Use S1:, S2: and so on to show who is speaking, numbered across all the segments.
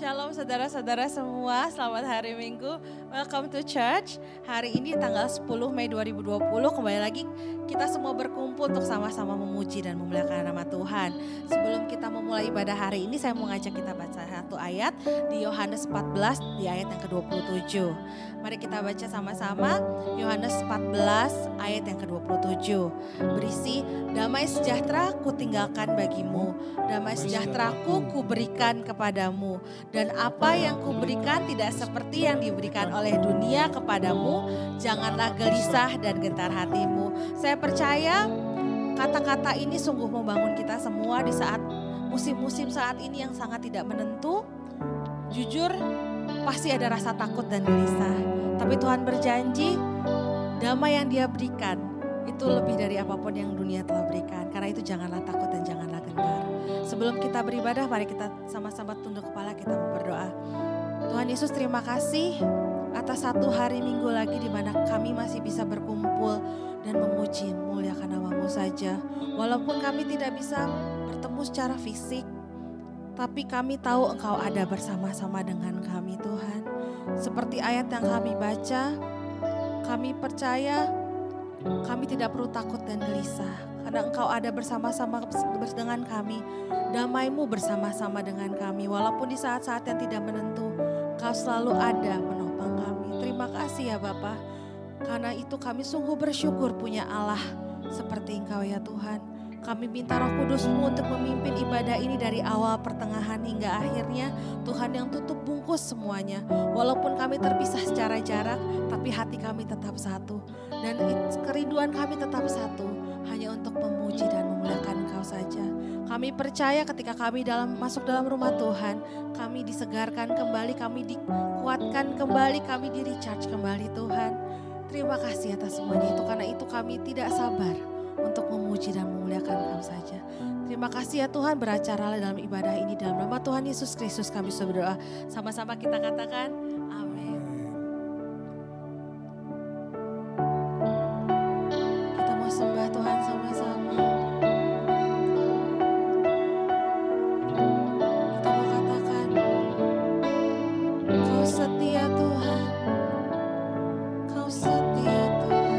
S1: Shalom saudara-saudara semua, selamat hari Minggu. Welcome to church. Hari ini tanggal 10 Mei 2020, kembali lagi kita semua berkumpul untuk sama-sama memuji dan memuliakan nama Tuhan. Sebelum kita memulai ibadah hari ini, saya mau ngajak kita baca satu ayat di Yohanes 14 di ayat yang ke-27. Mari kita baca sama-sama Yohanes 14 ayat yang ke-27. Berisi, damai sejahtera kutinggalkan bagimu, damai sejahteraku kuberikan kepadamu. Dan apa yang kuberikan tidak seperti yang diberikan oleh dunia kepadamu. Janganlah gelisah dan gentar hatimu. Saya percaya kata-kata ini sungguh membangun kita semua di saat musim-musim saat ini yang sangat tidak menentu. Jujur pasti ada rasa takut dan gelisah. Tapi Tuhan berjanji damai yang Dia berikan itu lebih dari apapun yang dunia telah berikan. Karena itu janganlah takut dan janganlah gentar. Sebelum kita beribadah, mari kita sama-sama tunduk kepala, kita mau berdoa. Tuhan Yesus, terima kasih atas satu hari Minggu lagi di mana kami masih bisa berkumpul dan memuji, memuliakan nama-Mu saja. Walaupun kami tidak bisa bertemu secara fisik, tapi kami tahu Engkau ada bersama-sama dengan kami, Tuhan. Seperti ayat yang kami baca, kami percaya kami tidak perlu takut dan gelisah. Karena Engkau ada bersama-sama dengan kami. Damai-Mu bersama-sama dengan kami. Walaupun di saat-saat yang tidak menentu, Engkau selalu ada menopang kami. Terima kasih ya Bapa. Karena itu kami sungguh bersyukur punya Allah seperti Engkau ya Tuhan. Kami minta Roh Kudus-Mu untuk memimpin ibadah ini dari awal, pertengahan hingga akhirnya. Tuhan yang tutup bungkus semuanya. Walaupun kami terpisah secara jarak, tapi hati kami tetap satu. Dan kerinduan kami tetap satu, hanya untuk memuji dan memuliakan Engkau saja. Kami percaya ketika kami masuk dalam rumah Tuhan, kami disegarkan kembali, kami dikuatkan kembali, kami di-recharge kembali Tuhan. Terima kasih atas semuanya itu, karena itu kami tidak sabar untuk memuji dan memuliakan Engkau saja. Terima kasih ya Tuhan, beracara dalam ibadah ini dalam nama Tuhan Yesus Kristus kami sudah berdoa. Sama-sama kita katakan amin. Kita mau sembah Tuhan sama-sama. Kita mau katakan, Kau setia Tuhan, Kau setia Tuhan.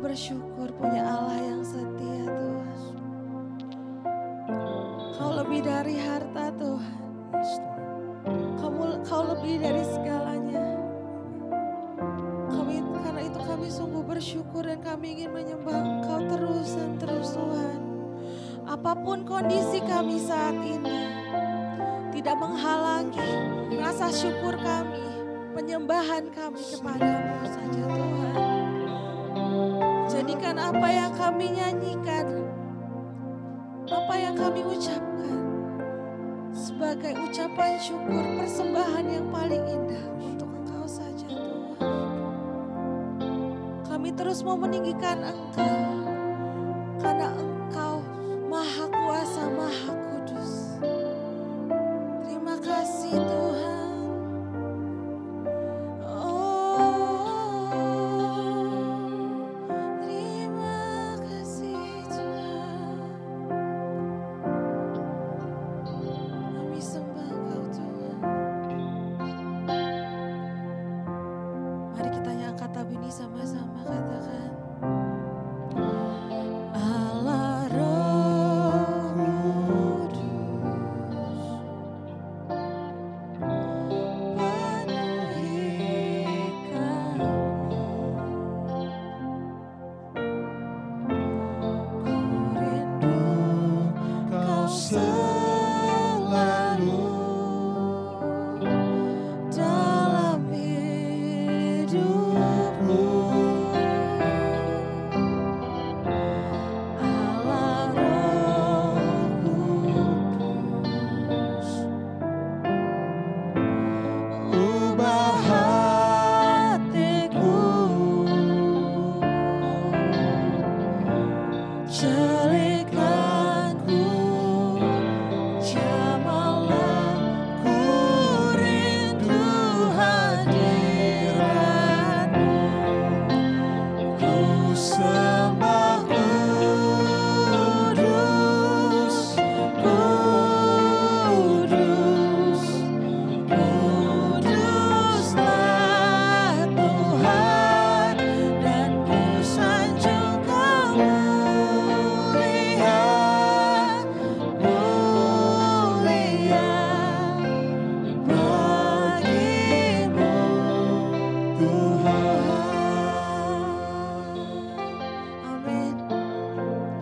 S1: bersyukur punya Allah yang setia Tuhan. Kau lebih dari harta Tuhan. Kau lebih dari segalanya. Karena itu kami sungguh bersyukur dan kami ingin menyembah Engkau terus dan terus Tuhan. Apapun kondisi kami saat ini, tidak menghalangi rasa syukur kami, penyembahan kami kepada-Mu saja Tuhan. Jadikan apa yang kami nyanyikan, apa yang kami ucapkan sebagai ucapan syukur, persembahan yang paling indah untuk Engkau saja Tuhan. Kami terus mau meninggikan Engkau, karena Engkau Maha Kuasa, Maha Kudus. Terima kasih Tuhan. Terima kasih Tuhan. Kami sembah Engkau Tuhan. Mari kita angkat tabu ini sama-sama, katakan. Allah Roh Kudus, penuhi kami. Ku rindu Kau selalu dalam hidupku. Allah Roh Kudus, ubah hatiku, celikkanku, jamalah ku rindu hadirat-Mu. Ku sembah kudus, kudus, kuduslah Tuhan, dan ku sanjung Kau mulia, mulia bagimu Tuhan. Amin.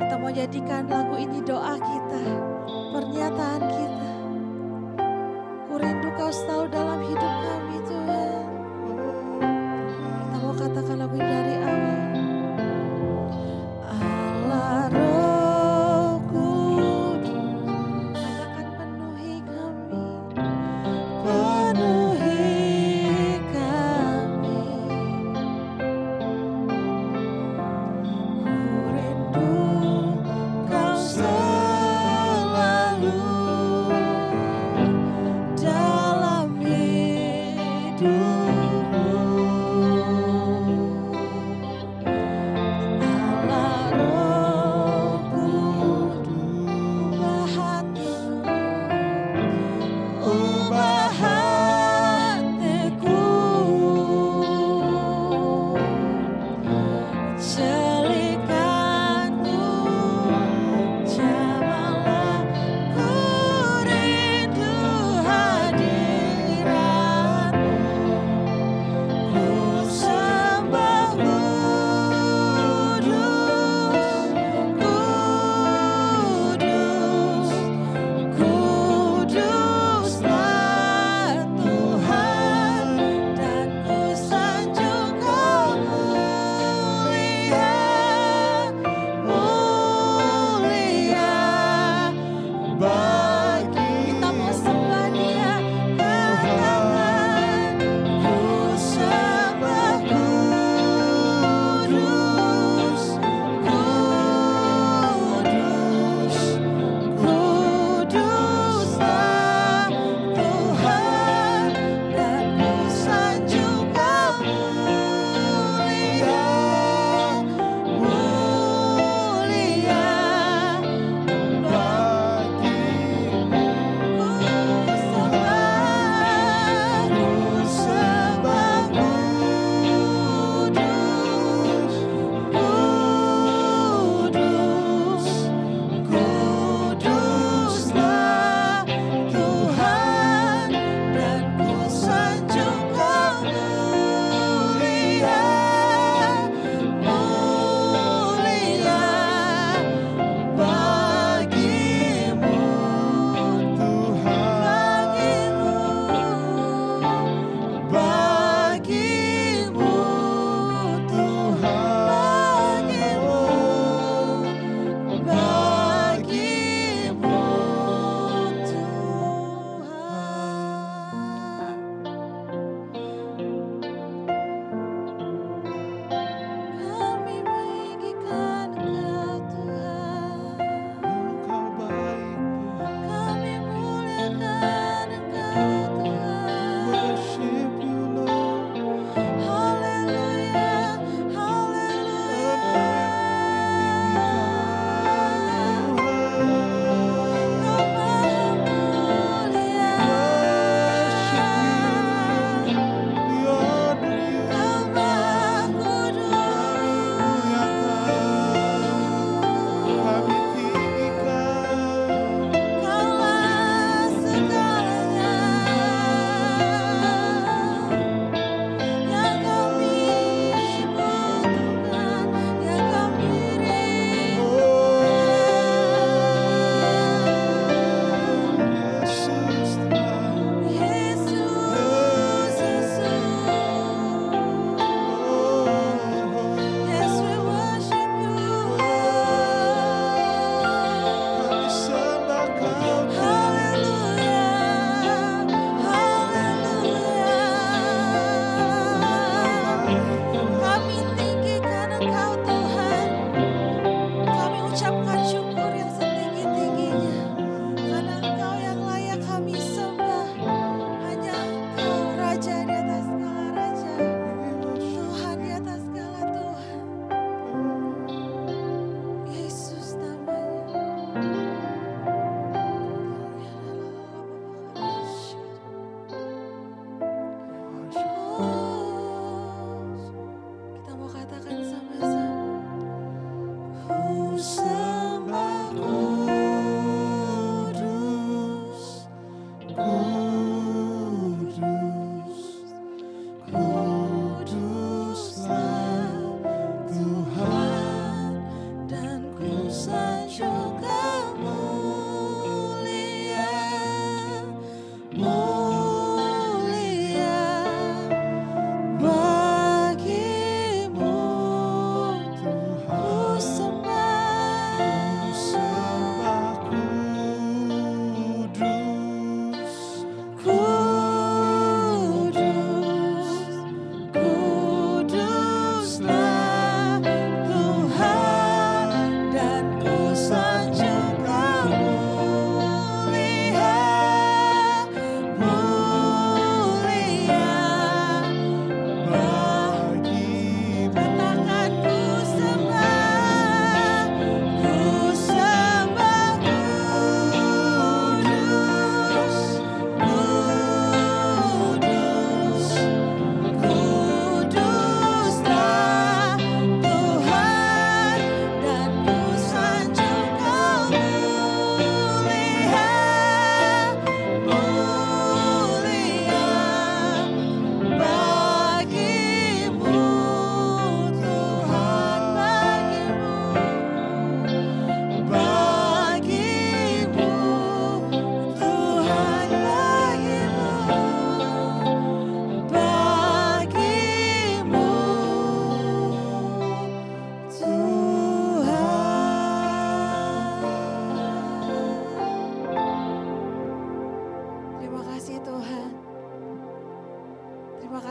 S1: Kita mau jadikan lagu ini doa kita, pernyataan kita. Ku rindu Kau selalu dalam hidup kami Tuhan. Kita mau katakan lagu ini dari awal. Allah Roh Kudus, katakan penuhi kami, penuhi kami. Ku rindu Kau selalu dalam hidupku.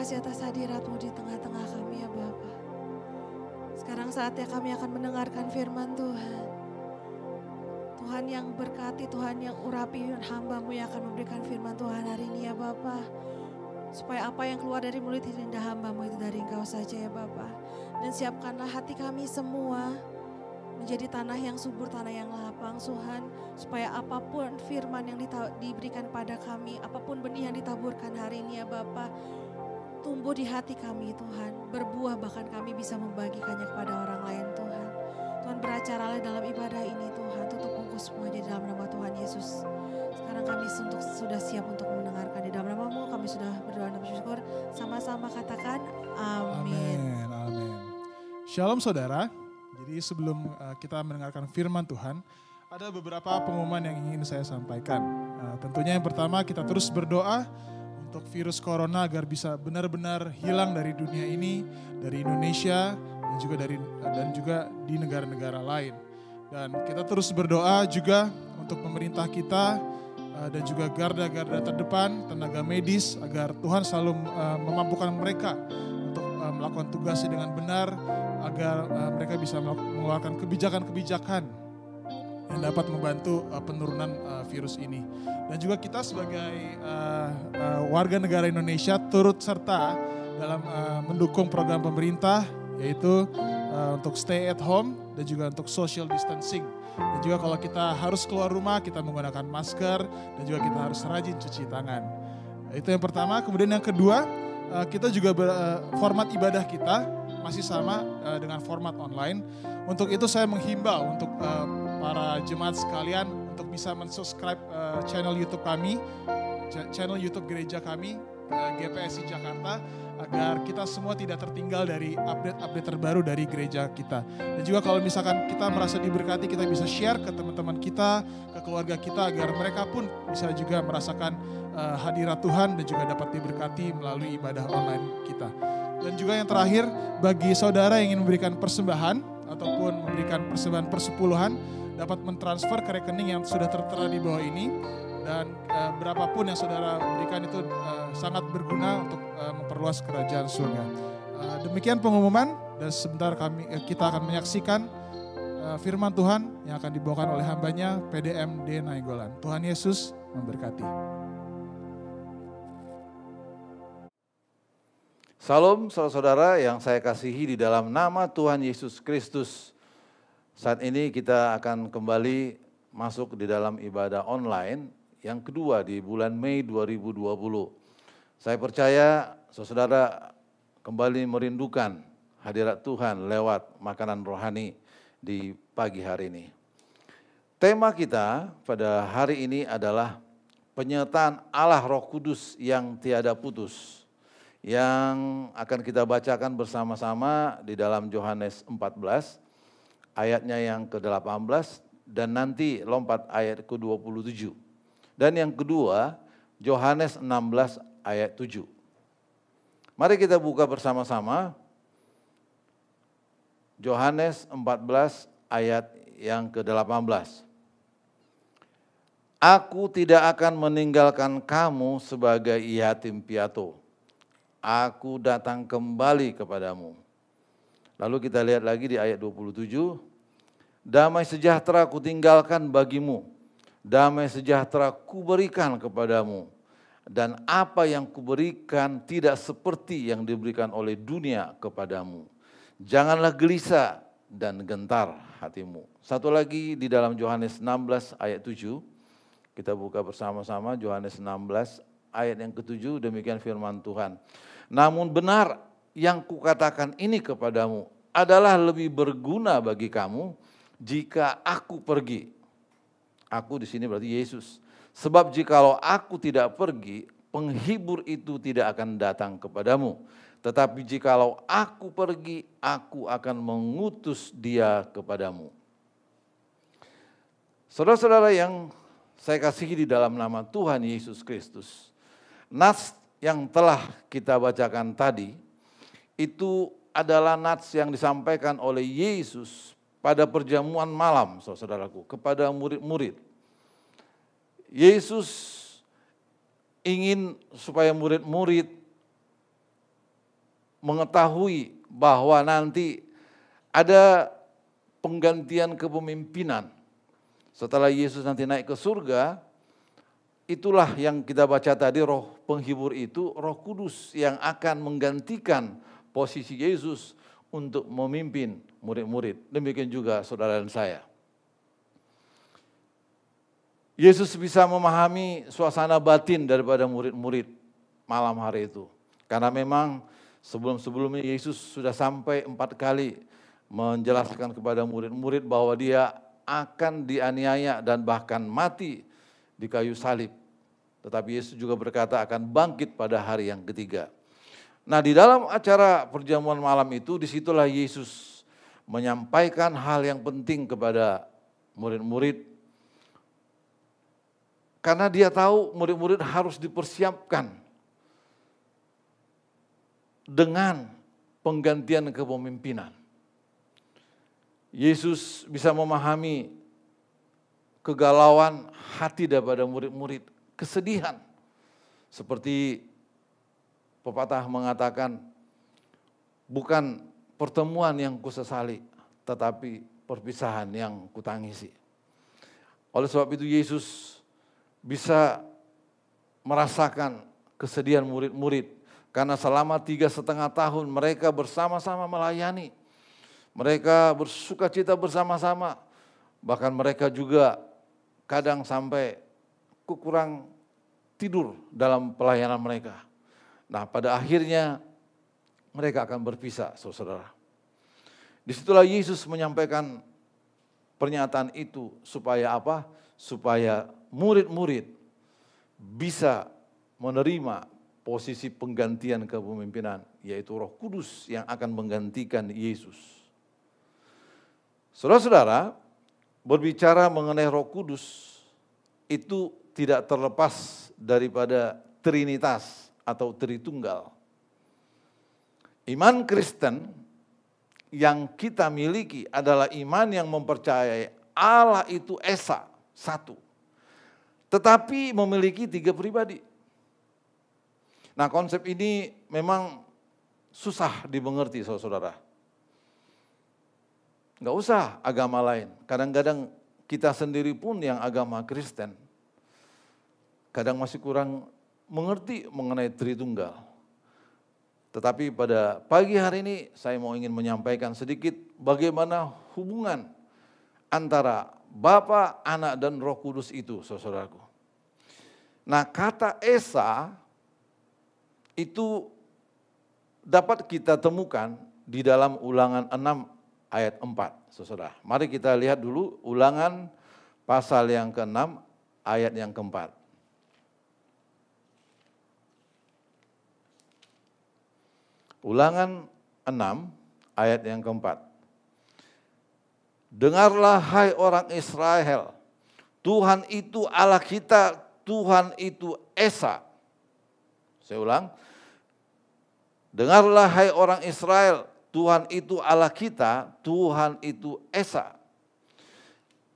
S1: kasih atas hadirat-Mu di tengah-tengah kami ya Bapa. Sekarang saatnya kami akan mendengarkan firman Tuhan. Tuhan yang berkati, Tuhan yang urapi hamba-Mu yang akan memberikan firman Tuhan hari ini ya Bapa. Supaya apa yang keluar dari mulut lidah hamba-Mu itu dari Engkau saja ya Bapa. Dan siapkanlah hati kami semua menjadi tanah yang subur, tanah yang lapang Tuhan. Supaya apapun firman yang diberikan pada kami, apapun benih yang ditaburkan hari ini ya Bapa, tumbuh di hati kami Tuhan. Berbuah bahkan kami bisa membagikannya kepada orang lain Tuhan. Tuhan beracaralah dalam ibadah ini Tuhan. Tutup bungkus semuanya di dalam nama Tuhan Yesus. Sekarang kami sudah siap untuk mendengarkan. Di dalam nama-Mu kami sudah berdoa dan bersyukur. Sama-sama katakan amin.
S2: Amin. Shalom saudara. Jadi sebelum kita mendengarkan firman Tuhan, ada beberapa pengumuman yang ingin saya sampaikan. Tentunya yang pertama kita terus berdoa untuk virus corona agar bisa benar-benar hilang dari dunia ini, dari Indonesia dan juga di negara-negara lain. Dan kita terus berdoa juga untuk pemerintah kita dan juga garda-garda terdepan, tenaga medis, agar Tuhan selalu memampukan mereka untuk melakukan tugasnya dengan benar, agar mereka bisa mengeluarkan kebijakan-kebijakan yang dapat membantu penurunan virus ini. Dan juga kita sebagai warga negara Indonesia turut serta dalam mendukung program pemerintah, yaitu untuk stay at home dan juga untuk social distancing. Dan juga kalau kita harus keluar rumah, kita menggunakan masker dan juga kita harus rajin cuci tangan. Itu yang pertama. Kemudian yang kedua, kita juga format ibadah kita masih sama dengan format online. Untuk itu saya menghimbau untuk para jemaat sekalian untuk bisa mensubscribe channel YouTube kami, channel YouTube gereja kami, GPSI Jakarta, agar kita semua tidak tertinggal dari update-update terbaru dari gereja kita. Dan juga kalau misalkan kita merasa diberkati, kita bisa share ke teman-teman kita, ke keluarga kita, agar mereka pun bisa juga merasakan hadirat Tuhan dan juga dapat diberkati melalui ibadah online kita. Dan juga yang terakhir, bagi saudara yang ingin memberikan persembahan ataupun memberikan persembahan persepuluhan, dapat mentransfer ke rekening yang sudah tertera di bawah ini. Dan berapapun yang saudara berikan itu sangat berguna untuk memperluas kerajaan surga. Demikian pengumuman, dan sebentar kita akan menyaksikan firman Tuhan yang akan dibawakan oleh hambanya PDM D. Nainggolan. Tuhan Yesus memberkati.
S3: Salam saudara-saudara yang saya kasihi di dalam nama Tuhan Yesus Kristus. Saat ini kita akan kembali masuk di dalam ibadah online yang kedua di bulan Mei 2020. Saya percaya saudara kembali merindukan hadirat Tuhan lewat makanan rohani di pagi hari ini. Tema kita pada hari ini adalah penyertaan Allah Roh Kudus yang tiada putus, yang akan kita bacakan bersama-sama di dalam Yohanes 14, ayatnya yang ke-18, dan nanti lompat ayat ke-27. Dan yang kedua, Yohanes 16 ayat 7. Mari kita buka bersama-sama Yohanes 14 ayat yang ke-18. Aku tidak akan meninggalkan kamu sebagai yatim piatu. Aku datang kembali kepadamu. Lalu kita lihat lagi di ayat 27. Damai sejahtera kutinggalkan bagimu. Damai sejahtera kuberikan kepadamu. Dan apa yang kuberikan tidak seperti yang diberikan oleh dunia kepadamu. Janganlah gelisah dan gentar hatimu. Satu lagi di dalam Yohanes 16 ayat 7. Kita buka bersama-sama Yohanes 16 ayat yang ke-7, demikian firman Tuhan. Namun benar yang kukatakan ini kepadamu adalah lebih berguna bagi kamu jika aku pergi. Aku di sini berarti Yesus. Sebab jikalau aku tidak pergi, penghibur itu tidak akan datang kepadamu. Tetapi jikalau aku pergi, aku akan mengutus dia kepadamu. Saudara-saudara yang saya kasihi di dalam nama Tuhan Yesus Kristus. Nats yang telah kita bacakan tadi, itu adalah nats yang disampaikan oleh Yesus pada perjamuan malam, saudaraku, kepada murid-murid. Yesus ingin supaya murid-murid mengetahui bahwa nanti ada penggantian kepemimpinan. Setelah Yesus nanti naik ke surga, itulah yang kita baca tadi, roh penghibur itu, Roh Kudus yang akan menggantikan posisi Yesus untuk memimpin murid-murid. Demikian juga saudara dan saya. Yesus bisa memahami suasana batin daripada murid-murid malam hari itu. Karena memang sebelum-sebelumnya Yesus sudah sampai 4 kali menjelaskan kepada murid-murid bahwa dia akan dianiaya dan bahkan mati di kayu salib. Tetapi Yesus juga berkata akan bangkit pada hari yang ketiga. Nah, di dalam acara perjamuan malam itu, disitulah Yesus menyampaikan hal yang penting kepada murid-murid. Karena dia tahu murid-murid harus dipersiapkan dengan penggantian kepemimpinan. Yesus bisa memahami kegalauan hati daripada murid-murid, kesedihan. Seperti pepatah mengatakan, bukan pertemuan yang kusesali, tetapi perpisahan yang kutangisi. Oleh sebab itu Yesus bisa merasakan kesedihan murid-murid, karena selama 3,5 tahun mereka bersama-sama melayani. Mereka bersuka cita bersama-sama, bahkan mereka juga kadang sampai kurang tidur dalam pelayanan mereka. Nah, pada akhirnya mereka akan berpisah, saudara. Disitulah Yesus menyampaikan pernyataan itu supaya apa? Supaya murid-murid bisa menerima posisi penggantian kepemimpinan, yaitu Roh Kudus yang akan menggantikan Yesus. Saudara-saudara, berbicara mengenai Roh Kudus itu tidak terlepas daripada Trinitas atau Tritunggal. Iman Kristen yang kita miliki adalah iman yang mempercayai Allah itu Esa, satu. Tetapi memiliki 3 pribadi. Nah, konsep ini memang susah dimengerti, saudara-saudara. Enggak usah agama lain. Kadang-kadang kita sendiri pun yang agama Kristen, kadang masih kurang mengerti mengenai Tritunggal. Tetapi pada pagi hari ini saya mau ingin menyampaikan sedikit bagaimana hubungan antara Bapa, Anak, dan Roh Kudus itu, saudaraku. Nah, kata Esa itu dapat kita temukan di dalam Ulangan 6 ayat 4, saudara. Mari kita lihat dulu Ulangan pasal yang ke-6 ayat yang ke-4. Ulangan 6 ayat yang ke-4. Dengarlah hai orang Israel, Tuhan itu Allah kita, Tuhan itu Esa. Saya ulang. Dengarlah hai orang Israel, Tuhan itu Allah kita, Tuhan itu Esa.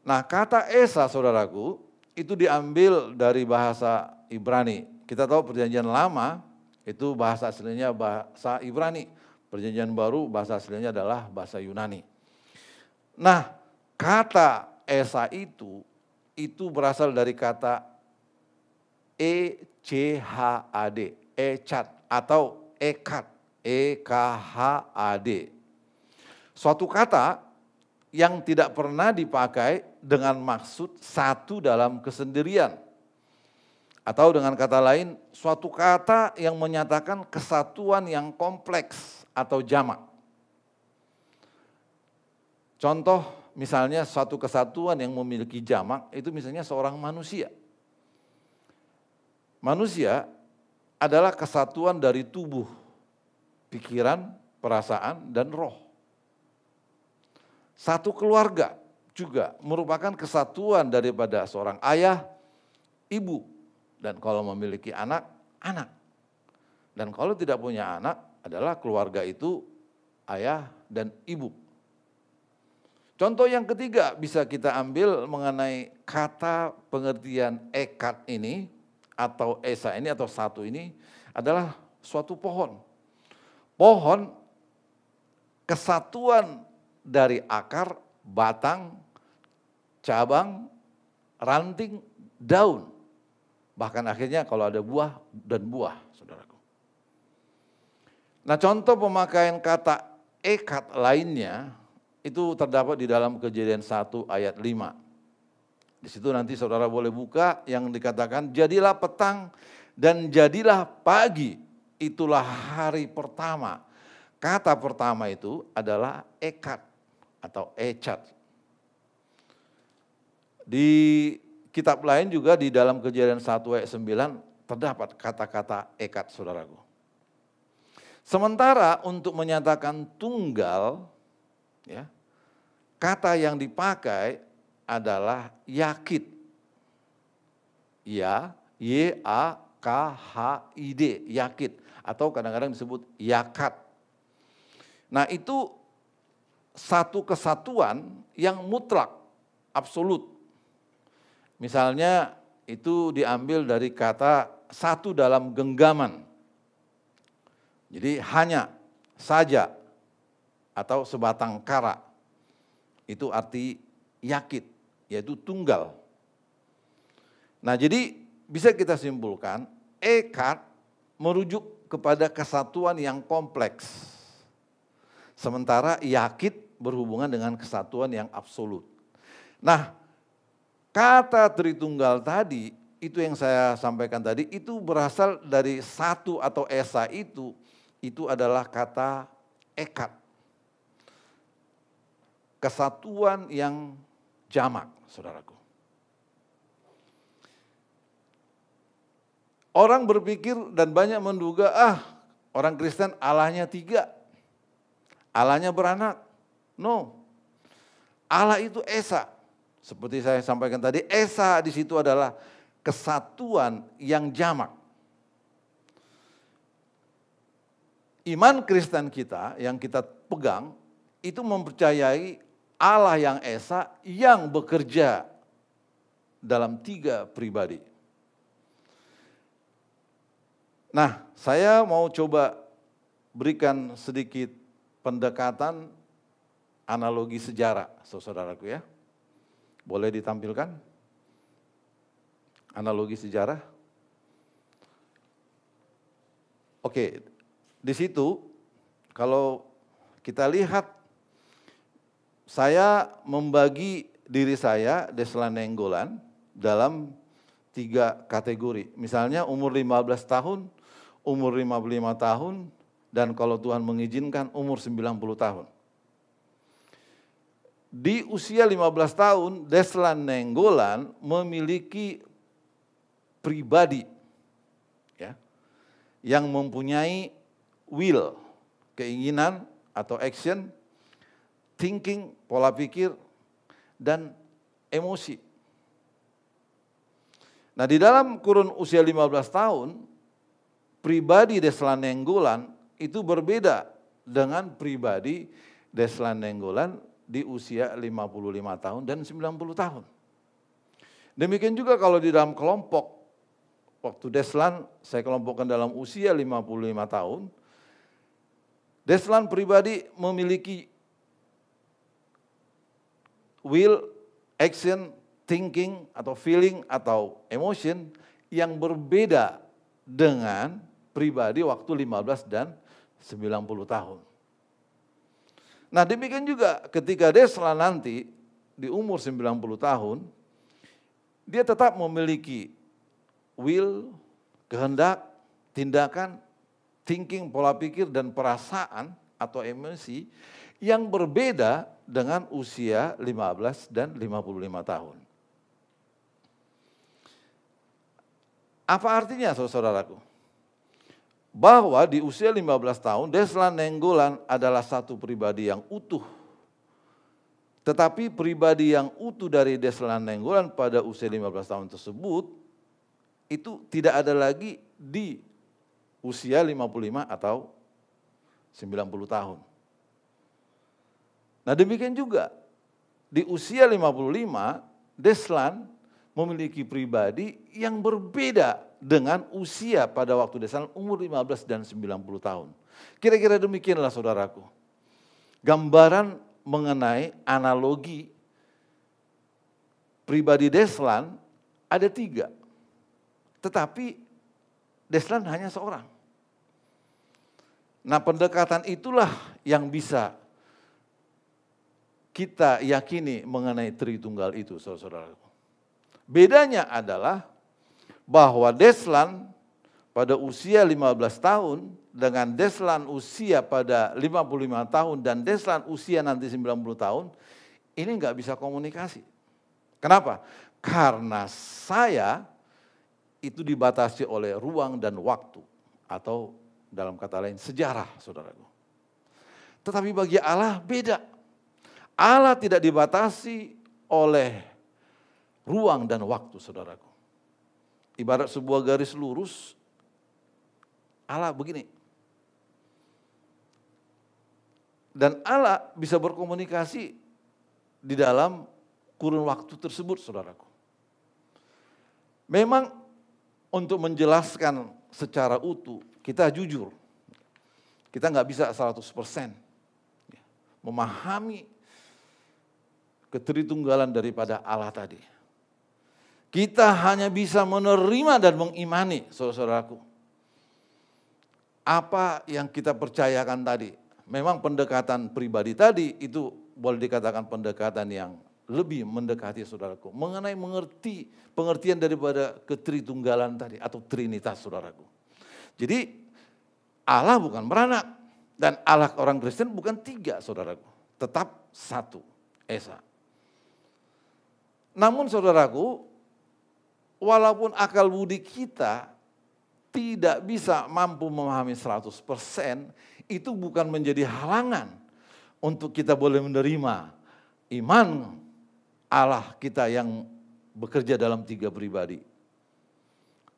S3: Nah, kata Esa, saudaraku, itu diambil dari bahasa Ibrani. Kita tahu Perjanjian Lama itu bahasa aslinya bahasa Ibrani. Perjanjian Baru bahasa aslinya adalah bahasa Yunani. Nah, kata Esa itu berasal dari kata ECHAD, ECHAD atau EKHAD, EKHAD. Suatu kata yang tidak pernah dipakai dengan maksud satu dalam kesendirian. Atau dengan kata lain, suatu kata yang menyatakan kesatuan yang kompleks atau jamak. Contoh misalnya suatu kesatuan yang memiliki jamak itu misalnya seorang manusia. Manusia adalah kesatuan dari tubuh, pikiran, perasaan, dan roh. Satu keluarga juga merupakan kesatuan daripada seorang ayah, ibu, dan kalau memiliki anak, anak. Dan kalau tidak punya anak adalah keluarga itu ayah dan ibu. Contoh yang ketiga bisa kita ambil mengenai kata pengertian ekad ini atau esa ini atau satu ini adalah suatu pohon. Pohon kesatuan dari akar, batang, cabang, ranting, daun. Bahkan akhirnya kalau ada buah dan buah, saudaraku. Nah, contoh pemakaian kata ekad lainnya itu terdapat di dalam Kejadian 1 ayat 5. Di situ nanti saudara boleh buka yang dikatakan, jadilah petang dan jadilah pagi, itulah hari pertama. Kata pertama itu adalah ekad atau echat. Di kitab lain juga di dalam Kejadian 1 ayat 9 terdapat kata-kata ekad, saudaraku. Sementara untuk menyatakan tunggal, ya, kata yang dipakai adalah yakid. Ya, Y-A-K-H-I-D, yakid. Atau kadang-kadang disebut yakat. Nah, itu satu kesatuan yang mutlak, absolut. Misalnya itu diambil dari kata satu dalam genggaman. Jadi hanya, saja, atau sebatang kara. Itu arti yakid, yaitu tunggal. Nah, jadi bisa kita simpulkan, ekad merujuk kepada kesatuan yang kompleks. Sementara yakid berhubungan dengan kesatuan yang absolut. Nah, kata Tritunggal tadi, itu yang saya sampaikan tadi, itu berasal dari satu atau esa itu adalah kata ekad. Kesatuan yang jamak, saudaraku. Orang berpikir dan banyak menduga, orang Kristen Allahnya 3, Allahnya beranak. No, Allah itu esa. Seperti saya sampaikan tadi, esa di situ adalah kesatuan yang jamak. Iman Kristen kita yang kita pegang itu mempercayai Allah yang esa yang bekerja dalam 3 pribadi. Nah, saya mau coba berikan sedikit pendekatan analogi sejarah, saudaraku ya. Boleh ditampilkan analogi sejarah? Oke, di situ kalau kita lihat, saya membagi diri saya, Deslan Nenggolan, dalam 3 kategori. Misalnya umur 15 tahun, umur 55 tahun, dan kalau Tuhan mengizinkan umur 90 tahun. Di usia 15 tahun, Deslan Nainggolan memiliki pribadi ya, yang mempunyai will, keinginan atau action, thinking, pola pikir, dan emosi. Nah, di dalam kurun usia 15 tahun, pribadi Deslan Nainggolan itu berbeda dengan pribadi Deslan Nainggolan di usia 55 tahun dan 90 tahun. Demikian juga kalau di dalam kelompok, waktu Deslan saya kelompokkan dalam usia 55 tahun, Deslan pribadi memiliki will, action, thinking atau feeling atau emotion yang berbeda dengan pribadi waktu 15 dan 90 tahun. Nah, demikian juga ketika Deslan nanti di umur 90 tahun, dia tetap memiliki will, kehendak, tindakan, thinking, pola pikir, dan perasaan atau emosi yang berbeda dengan usia 15 dan 55 tahun. Apa artinya, saudaraku? Bahwa di usia 15 tahun, Deslan Nainggolan adalah satu pribadi yang utuh. Tetapi pribadi yang utuh dari Deslan Nainggolan pada usia 15 tahun tersebut, itu tidak ada lagi di usia 55 atau 90 tahun. Nah, demikian juga di usia 55, Deslan memiliki pribadi yang berbeda dengan usia pada waktu Deslan umur 15 dan 90 tahun. Kira-kira demikianlah saudaraku. Gambaran mengenai analogi pribadi Deslan ada 3. Tetapi Deslan hanya seorang. Nah, pendekatan itulah yang bisa kita yakini mengenai Tritunggal itu, saudara-saudaraku. Bedanya adalah bahwa Deslan pada usia 15 tahun dengan Deslan usia pada 55 tahun dan Deslan usia nanti 90 tahun, ini nggak bisa komunikasi. Kenapa? Karena saya itu dibatasi oleh ruang dan waktu, atau dalam kata lain sejarah, saudaraku. Tetapi bagi Allah beda. Allah tidak dibatasi oleh ruang dan waktu, saudaraku. Ibarat sebuah garis lurus, Allah begini. Dan Allah bisa berkomunikasi di dalam kurun waktu tersebut, saudaraku. Memang untuk menjelaskan secara utuh, kita jujur. Kita nggak bisa 100% memahami ketritunggalan daripada Allah tadi. Kita hanya bisa menerima dan mengimani, saudara-saudaraku, apa yang kita percayakan tadi. Memang pendekatan pribadi tadi itu boleh dikatakan pendekatan yang lebih mendekati, saudaraku, mengenai pengertian daripada ketritunggalan tadi atau trinitas, saudaraku. Jadi Allah bukan beranak dan Allah orang Kristen bukan 3, saudaraku, tetap 1, Esa. Namun saudaraku, walaupun akal budi kita tidak bisa mampu memahami 100%, itu bukan menjadi halangan untuk kita boleh menerima iman Allah kita yang bekerja dalam 3 pribadi.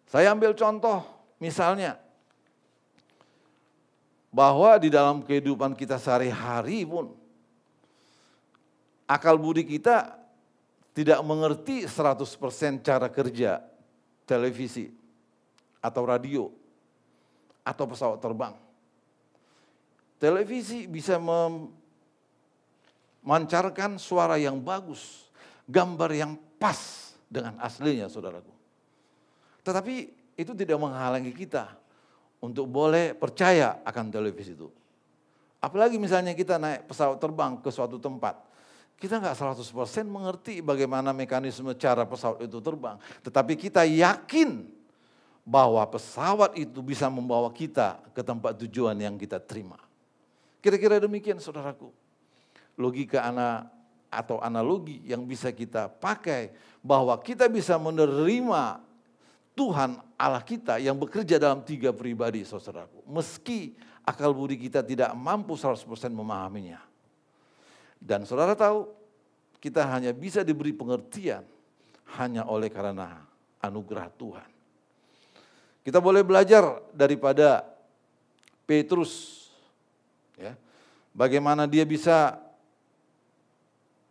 S3: Saya ambil contoh misalnya, bahwa di dalam kehidupan kita sehari-hari pun, akal budi kita tidak mengerti 100% cara kerja televisi atau radio atau pesawat terbang. Televisi bisa memancarkan suara yang bagus, gambar yang pas dengan aslinya, saudaraku. Tetapi itu tidak menghalangi kita untuk boleh percaya akan televisi itu. Apalagi misalnya kita naik pesawat terbang ke suatu tempat, kita nggak 100% mengerti bagaimana mekanisme cara pesawat itu terbang. Tetapi kita yakin bahwa pesawat itu bisa membawa kita ke tempat tujuan yang kita terima. Kira-kira demikian, saudaraku. Logika anak atau analogi yang bisa kita pakai bahwa kita bisa menerima Tuhan Allah kita yang bekerja dalam 3 pribadi, saudaraku. Meski akal budi kita tidak mampu 100% memahaminya. Dan saudara tahu, kita hanya bisa diberi pengertian hanya oleh karena anugerah Tuhan. Kita boleh belajar daripada Petrus, ya, bagaimana dia bisa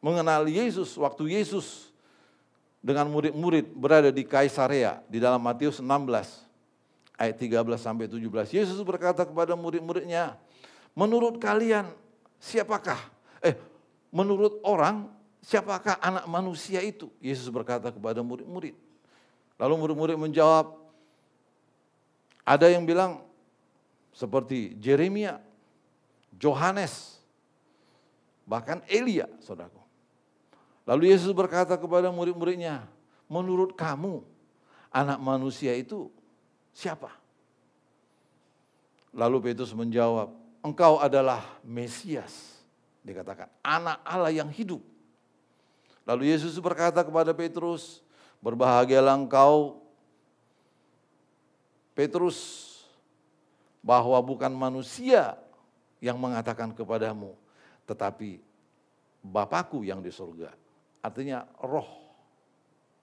S3: mengenal Yesus waktu Yesus dengan murid-murid berada di Kaisarea di dalam Matius 16 ayat 13 sampai 17. Yesus berkata kepada murid-muridnya, menurut kalian siapakah? Menurut orang siapakah anak manusia itu? Yesus berkata kepada murid-murid. Lalu murid-murid menjawab, ada yang bilang seperti Yeremia, Yohanes, bahkan Elia, saudaraku. Lalu Yesus berkata kepada murid-muridnya, menurut kamu anak manusia itu siapa? Lalu Petrus menjawab, engkau adalah Mesias, dikatakan anak Allah yang hidup. Lalu Yesus berkata kepada Petrus, berbahagialah engkau Petrus, bahwa bukan manusia yang mengatakan kepadamu, tetapi Bapakku yang di surga. Artinya roh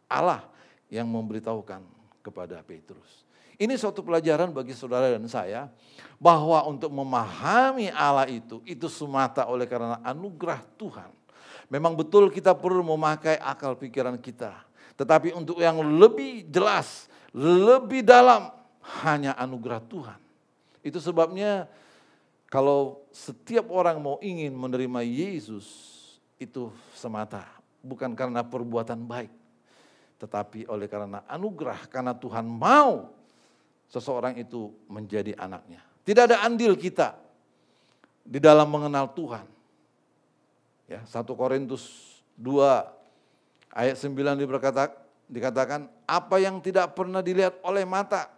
S3: Allah yang memberitahukan kepada Petrus. Ini suatu pelajaran bagi saudara dan saya, bahwa untuk memahami Allah itu semata oleh karena anugerah Tuhan. Memang betul kita perlu memakai akal pikiran kita. Tetapi untuk yang lebih jelas, lebih dalam, hanya anugerah Tuhan. Itu sebabnya kalau setiap orang mau ingin menerima Yesus, itu semata. Bukan karena perbuatan baik, tetapi oleh karena anugerah, karena Tuhan mau seseorang itu menjadi anaknya. Tidak ada andil kita di dalam mengenal Tuhan. Ya, 1 Korintus 2 ayat 9 dikatakan, apa yang tidak pernah dilihat oleh mata,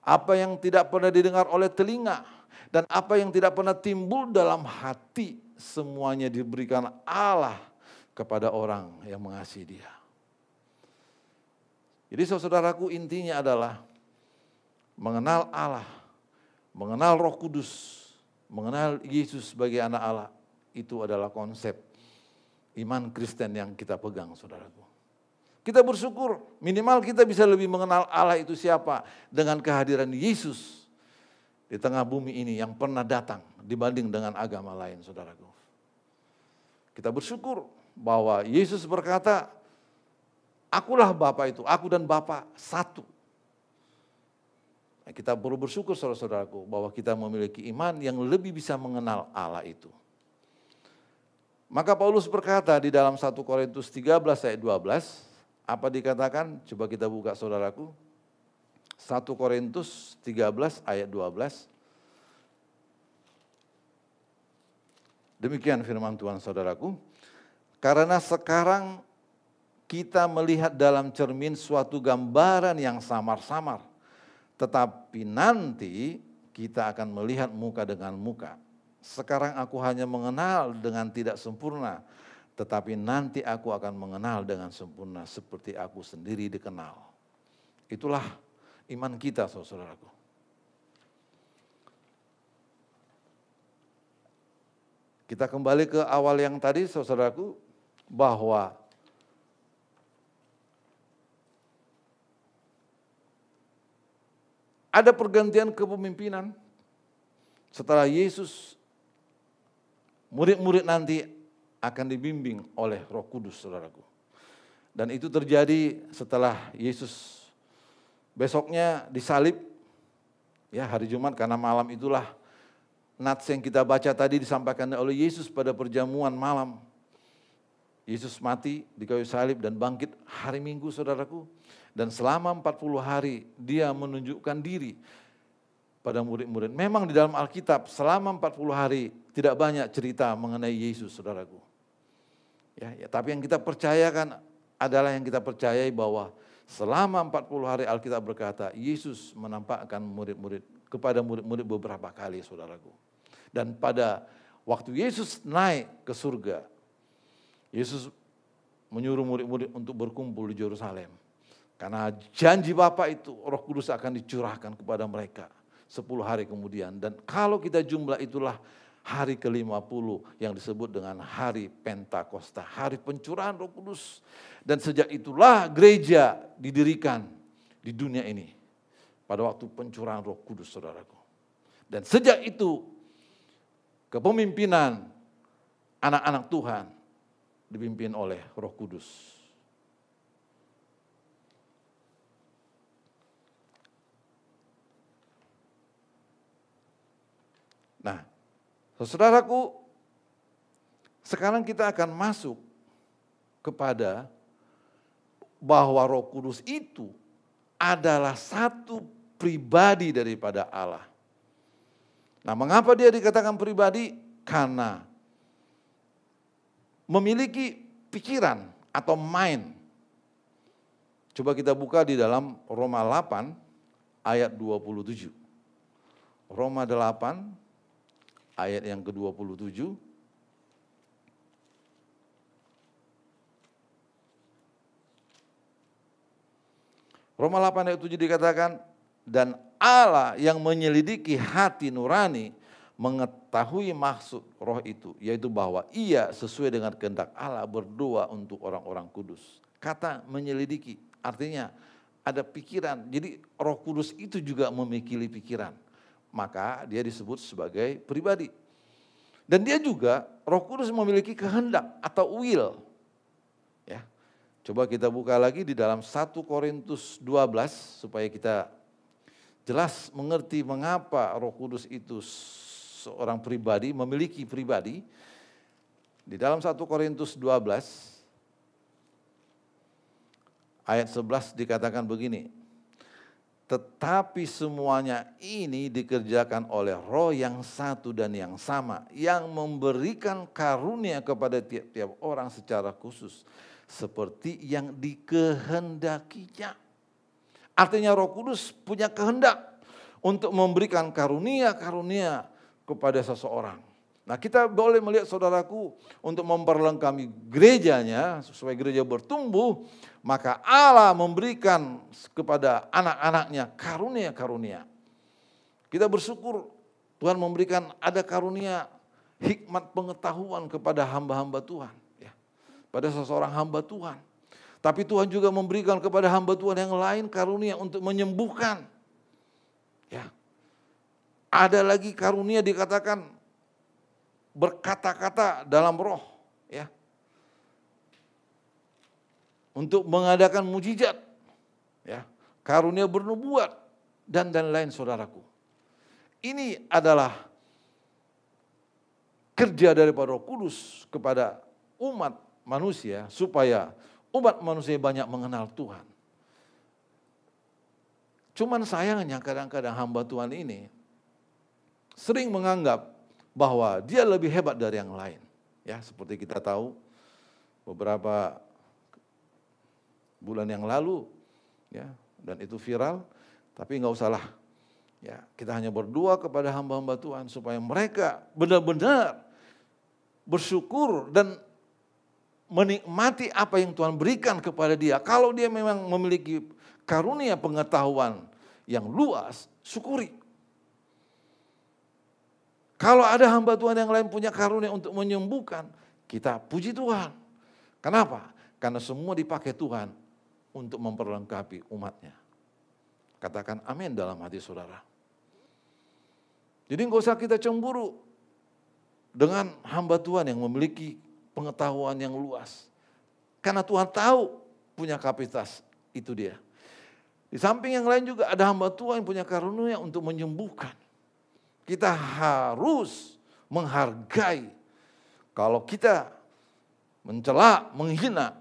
S3: apa yang tidak pernah didengar oleh telinga, dan apa yang tidak pernah timbul dalam hati, semuanya diberikan Allah kepada orang yang mengasihi Dia. Jadi saudaraku, intinya adalah mengenal Allah, mengenal Roh Kudus, mengenal Yesus sebagai anak Allah, itu adalah konsep iman Kristen yang kita pegang, saudaraku. Kita bersyukur, minimal kita bisa lebih mengenal Allah itu siapa dengan kehadiran Yesus di tengah bumi ini yang pernah datang dibanding dengan agama lain, saudaraku. Kita bersyukur bahwa Yesus berkata, akulah Bapa itu, aku dan Bapa satu. Kita perlu bersyukur saudara-saudaraku bahwa kita memiliki iman yang lebih bisa mengenal Allah itu. Maka Paulus berkata di dalam 1 Korintus 13 ayat 12, apa dikatakan? Coba kita buka saudaraku. 1 Korintus 13 ayat 12. Demikian firman Tuhan saudaraku. Karena sekarang kita melihat dalam cermin suatu gambaran yang samar-samar. Tetapi nanti kita akan melihat muka dengan muka. Sekarang aku hanya mengenal dengan tidak sempurna. Tetapi nanti aku akan mengenal dengan sempurna seperti aku sendiri dikenal. Itulah iman kita, saudaraku. Kita kembali ke awal yang tadi, saudaraku, bahwa ada pergantian kepemimpinan setelah Yesus, murid-murid nanti akan dibimbing oleh Roh Kudus, saudaraku. Dan itu terjadi setelah Yesus besoknya disalib, ya hari Jumat, karena malam itulah nats yang kita baca tadi disampaikan oleh Yesus pada perjamuan malam. Yesus mati di kayu salib dan bangkit hari Minggu, saudaraku. Dan selama 40 hari dia menunjukkan diri pada murid-murid. Memang di dalam Alkitab selama 40 hari tidak banyak cerita mengenai Yesus, saudaraku. Ya, tapi yang kita percayakan adalah yang kita percayai bahwa selama 40 hari Alkitab berkata Yesus menampakkan murid-murid kepada murid-murid beberapa kali, saudaraku. Dan pada waktu Yesus naik ke surga, Yesus menyuruh murid-murid untuk berkumpul di Yerusalem. Karena janji Bapa itu Roh Kudus akan dicurahkan kepada mereka 10 hari kemudian. Dan kalau kita jumlah itulah hari ke-50 yang disebut dengan hari Pentakosta, hari pencurahan Roh Kudus. Dan sejak itulah gereja didirikan di dunia ini pada waktu pencurahan Roh Kudus, saudaraku. Dan sejak itu kepemimpinan anak-anak Tuhan dipimpin oleh Roh Kudus. Nah, saudaraku, sekarang kita akan masuk kepada bahwa Roh Kudus itu adalah satu pribadi daripada Allah. Nah, mengapa dia dikatakan pribadi? Karena memiliki pikiran atau mind. Coba kita buka di dalam Roma 8 ayat 27. Roma 8 ayat yang ke-27. Roma 8 ayat 7 dikatakan, dan Allah yang menyelidiki hati nurani mengetahui maksud roh itu, yaitu bahwa ia sesuai dengan kehendak Allah berdoa untuk orang-orang kudus. Kata menyelidiki artinya ada pikiran, jadi Roh Kudus itu juga memiliki pikiran. Maka dia disebut sebagai pribadi. Dan dia juga, Roh Kudus memiliki kehendak atau will. Ya. Coba kita buka lagi di dalam 1 Korintus 12 supaya kita jelas mengerti mengapa Roh Kudus itu seorang pribadi, memiliki pribadi. Di dalam 1 Korintus 12 ayat 11 dikatakan begini. Tetapi semuanya ini dikerjakan oleh Roh yang satu dan yang sama, yang memberikan karunia kepada tiap-tiap orang secara khusus, seperti yang dikehendakinya. Artinya Roh Kudus punya kehendak untuk memberikan karunia-karunia kepada seseorang. Nah, kita boleh melihat saudaraku untuk memperlengkapi gerejanya supaya gereja bertumbuh, maka Allah memberikan kepada anak-anaknya karunia-karunia. Kita bersyukur Tuhan memberikan ada karunia hikmat pengetahuan kepada hamba-hamba Tuhan, ya, pada seseorang hamba Tuhan. Tapi Tuhan juga memberikan kepada hamba Tuhan yang lain karunia untuk menyembuhkan. Ya. Ada lagi karunia dikatakan berkata-kata dalam roh, ya, untuk mengadakan mujizat, ya, karunia bernubuat dan lain saudaraku. Ini adalah kerja daripada Roh Kudus kepada umat manusia supaya umat manusia banyak mengenal Tuhan. Cuman sayangnya kadang-kadang hamba Tuhan ini sering menganggap bahwa dia lebih hebat dari yang lain. Ya, seperti kita tahu beberapa bulan yang lalu, ya, dan itu viral, tapi nggak usahlah. Ya, kita hanya berdoa kepada hamba-hamba Tuhan supaya mereka benar-benar bersyukur dan menikmati apa yang Tuhan berikan kepada dia. Kalau dia memang memiliki karunia pengetahuan yang luas, syukuri. Kalau ada hamba Tuhan yang lain punya karunia untuk menyembuhkan, kita puji Tuhan. Kenapa? Karena semua dipakai Tuhan untuk memperlengkapi umatnya. Katakan amin dalam hati saudara. Jadi nggak usah kita cemburu dengan hamba Tuhan yang memiliki pengetahuan yang luas. Karena Tuhan tahu punya kapasitas, itu dia. Di samping yang lain juga ada hamba Tuhan yang punya karunia untuk menyembuhkan. Kita harus menghargai. Kalau kita mencela, menghina,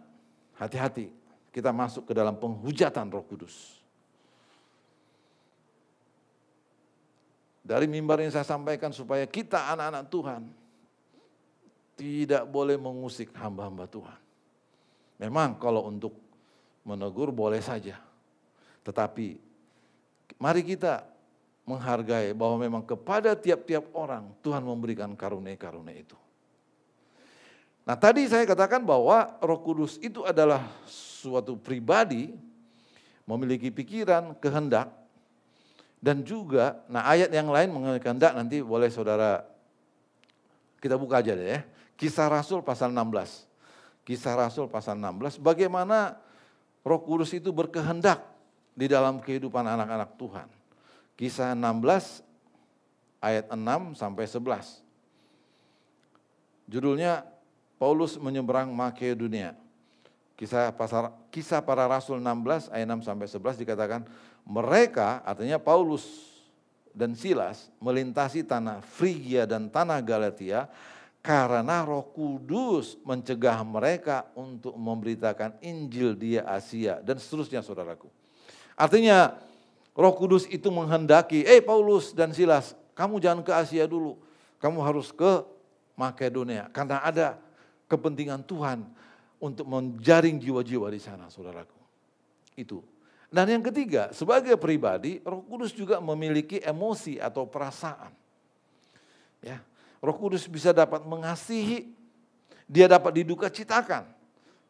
S3: hati-hati. Kita masuk ke dalam penghujatan Roh Kudus. Dari mimbar yang saya sampaikan supaya kita anak-anak Tuhan tidak boleh mengusik hamba-hamba Tuhan. Memang kalau untuk menegur boleh saja. Tetapi mari kita menghargai bahwa memang kepada tiap-tiap orang Tuhan memberikan karunia-karunia itu. Nah tadi saya katakan bahwa Roh Kudus itu adalah suatu pribadi, memiliki pikiran, kehendak, dan juga, nah ayat yang lain mengenai kehendak nanti boleh saudara, kita buka aja deh ya. Kisah Rasul pasal 16. Kisah Rasul pasal 16, bagaimana Roh Kudus itu berkehendak di dalam kehidupan anak-anak Tuhan. Kisah 16 ayat 6 sampai 11. Judulnya Paulus menyeberang Makedonia. Kisah para Rasul 16 ayat 6 sampai 11 dikatakan, mereka artinya Paulus dan Silas melintasi tanah Frigia dan tanah Galatia karena Roh Kudus mencegah mereka untuk memberitakan Injil di Asia dan seterusnya saudaraku. Artinya Roh Kudus itu menghendaki, Paulus dan Silas, kamu jangan ke Asia dulu, kamu harus ke Makedonia karena ada kepentingan Tuhan untuk menjaring jiwa-jiwa di sana, saudaraku. Itu. Dan yang ketiga, sebagai pribadi, Roh Kudus juga memiliki emosi atau perasaan. Ya, Roh Kudus bisa dapat mengasihi, dia dapat diduka citakan.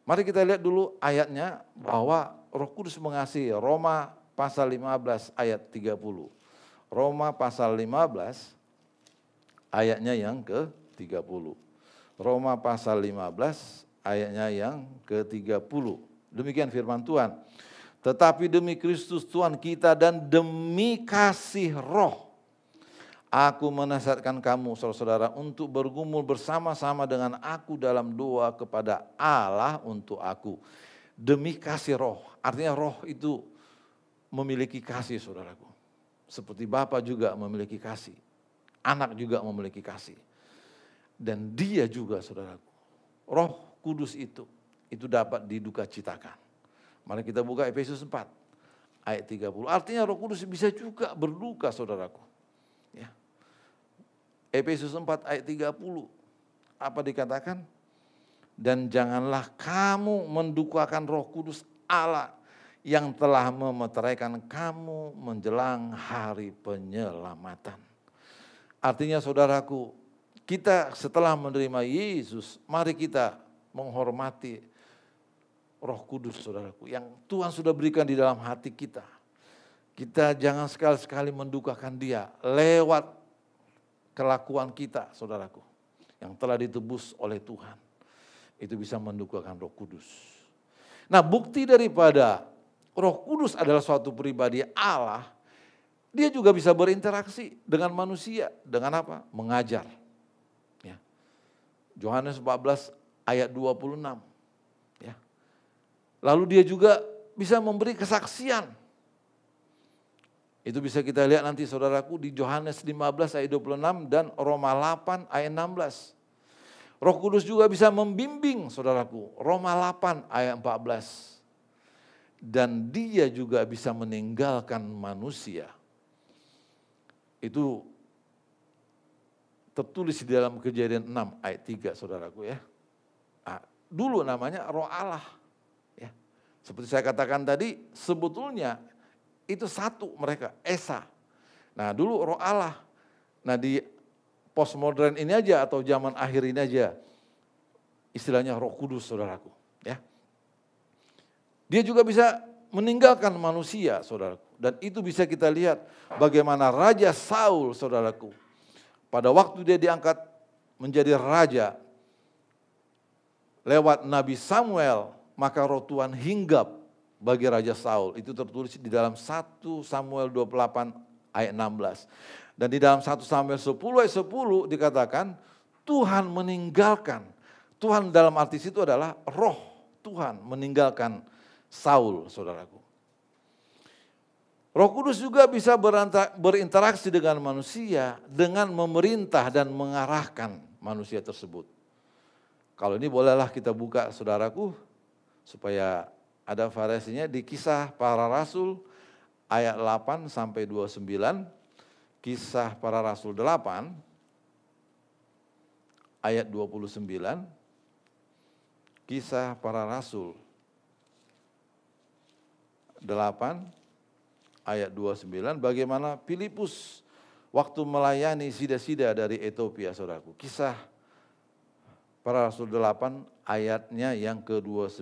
S3: Mari kita lihat dulu ayatnya bahwa Roh Kudus mengasihi. Roma pasal 15 ayat 30. Roma pasal 15 ayatnya yang ke-30. Roma pasal 15 ayatnya yang ke-30. Demikian firman Tuhan. Tetapi demi Kristus Tuhan kita dan demi kasih Roh, aku menasihatkan kamu saudara-saudara untuk bergumul bersama-sama dengan aku dalam doa kepada Allah untuk aku. Demi kasih Roh, artinya Roh itu memiliki kasih saudaraku. Seperti Bapa juga memiliki kasih, anak juga memiliki kasih. Dan dia juga saudaraku, Roh Kudus itu dapat diduka citakan. Mari kita buka Efesus 4 ayat 30. Artinya Roh Kudus bisa juga berduka saudaraku. Ya. Efesus 4 ayat 30. Apa dikatakan? Dan janganlah kamu mendukakan Roh Kudus Allah yang telah memeteraikan kamu menjelang hari penyelamatan. Artinya saudaraku, kita setelah menerima Yesus, mari kita menghormati Roh Kudus saudaraku, yang Tuhan sudah berikan di dalam hati kita. Kita jangan sekali-sekali mendukakan dia lewat kelakuan kita saudaraku, yang telah ditebus oleh Tuhan. Itu bisa mendukakan Roh Kudus. Nah bukti daripada Roh Kudus adalah suatu pribadi Allah, dia juga bisa berinteraksi dengan manusia. Dengan apa? Mengajar. Yohanes 14 ayat 26. Ya. Lalu dia juga bisa memberi kesaksian. Itu bisa kita lihat nanti saudaraku di Yohanes 15 ayat 26 dan Roma 8 ayat 16. Roh Kudus juga bisa membimbing saudaraku. Roma 8 ayat 14. Dan dia juga bisa meninggalkan manusia. Itu tertulis di dalam Kejadian 6 ayat 3 saudaraku ya. Nah, dulu namanya Roh Allah. Ya. Seperti saya katakan tadi, sebetulnya itu satu mereka, Esa. Nah dulu Roh Allah. Nah di postmodern ini aja atau zaman akhir ini aja, istilahnya Roh Kudus saudaraku. Ya. Dia juga bisa meninggalkan manusia saudaraku. Dan itu bisa kita lihat bagaimana Raja Saul saudaraku. Pada waktu dia diangkat menjadi raja lewat Nabi Samuel, maka Roh Tuhan hinggap bagi Raja Saul. Itu tertulis di dalam 1 Samuel 28 ayat 16. Dan di dalam 1 Samuel 10 ayat 10 dikatakan Tuhan meninggalkan. Tuhan dalam arti itu adalah Roh Tuhan meninggalkan Saul, saudaraku. Roh Kudus juga bisa berinteraksi dengan manusia dengan memerintah dan mengarahkan manusia tersebut. Kalau ini bolehlah kita buka saudaraku supaya ada variasinya di Kisah Para Rasul ayat 8 sampai 29, Kisah Para Rasul 8 ayat 29, Kisah Para Rasul 8 ayat 29, bagaimana Filipus waktu melayani sida-sida dari Ethiopia, saudaraku. Kisah Para Rasul 8 ayatnya yang ke-29.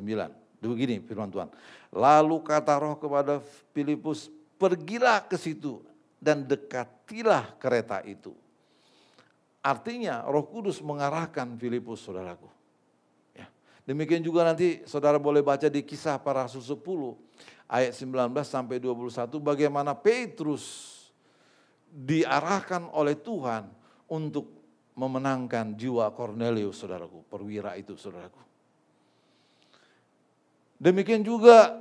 S3: Begini firman Tuhan. Lalu kata Roh kepada Filipus, pergilah ke situ dan dekatilah kereta itu. Artinya Roh Kudus mengarahkan Filipus, saudaraku. Ya. Demikian juga nanti saudara boleh baca di Kisah Para Rasul 10 ayat 19 sampai 21 bagaimana Petrus diarahkan oleh Tuhan untuk memenangkan jiwa Kornelius, saudaraku, perwira itu, saudaraku. Demikian juga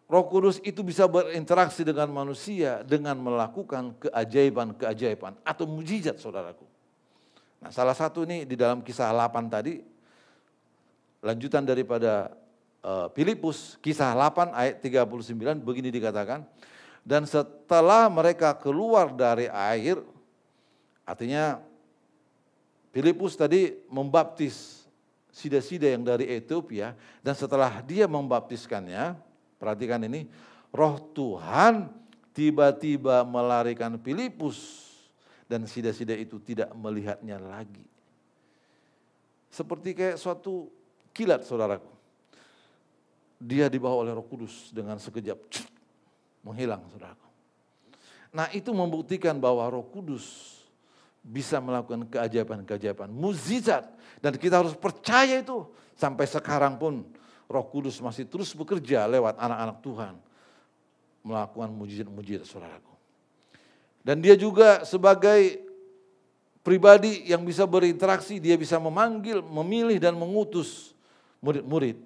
S3: Roh Kudus itu bisa berinteraksi dengan manusia dengan melakukan keajaiban-keajaiban atau mujizat, saudaraku. Nah, salah satu ini di dalam Kisah 8 tadi, lanjutan daripada Filipus, Kisah 8 ayat 39 begini dikatakan, dan setelah mereka keluar dari air, artinya Filipus tadi membaptis sida-sida yang dari Ethiopia, dan setelah dia membaptiskannya, perhatikan ini, Roh Tuhan tiba-tiba melarikan Filipus dan sida-sida itu tidak melihatnya lagi. Seperti kayak suatu kilat, saudaraku. Dia dibawa oleh Roh Kudus dengan sekejap menghilang, saudaraku. Nah, itu membuktikan bahwa Roh Kudus bisa melakukan keajaiban-keajaiban, mukjizat, dan kita harus percaya itu. Sampai sekarang pun Roh Kudus masih terus bekerja lewat anak-anak Tuhan melakukan mukjizat-mukjizat, saudaraku. Dan dia juga sebagai pribadi yang bisa berinteraksi, dia bisa memanggil, memilih dan mengutus murid-murid.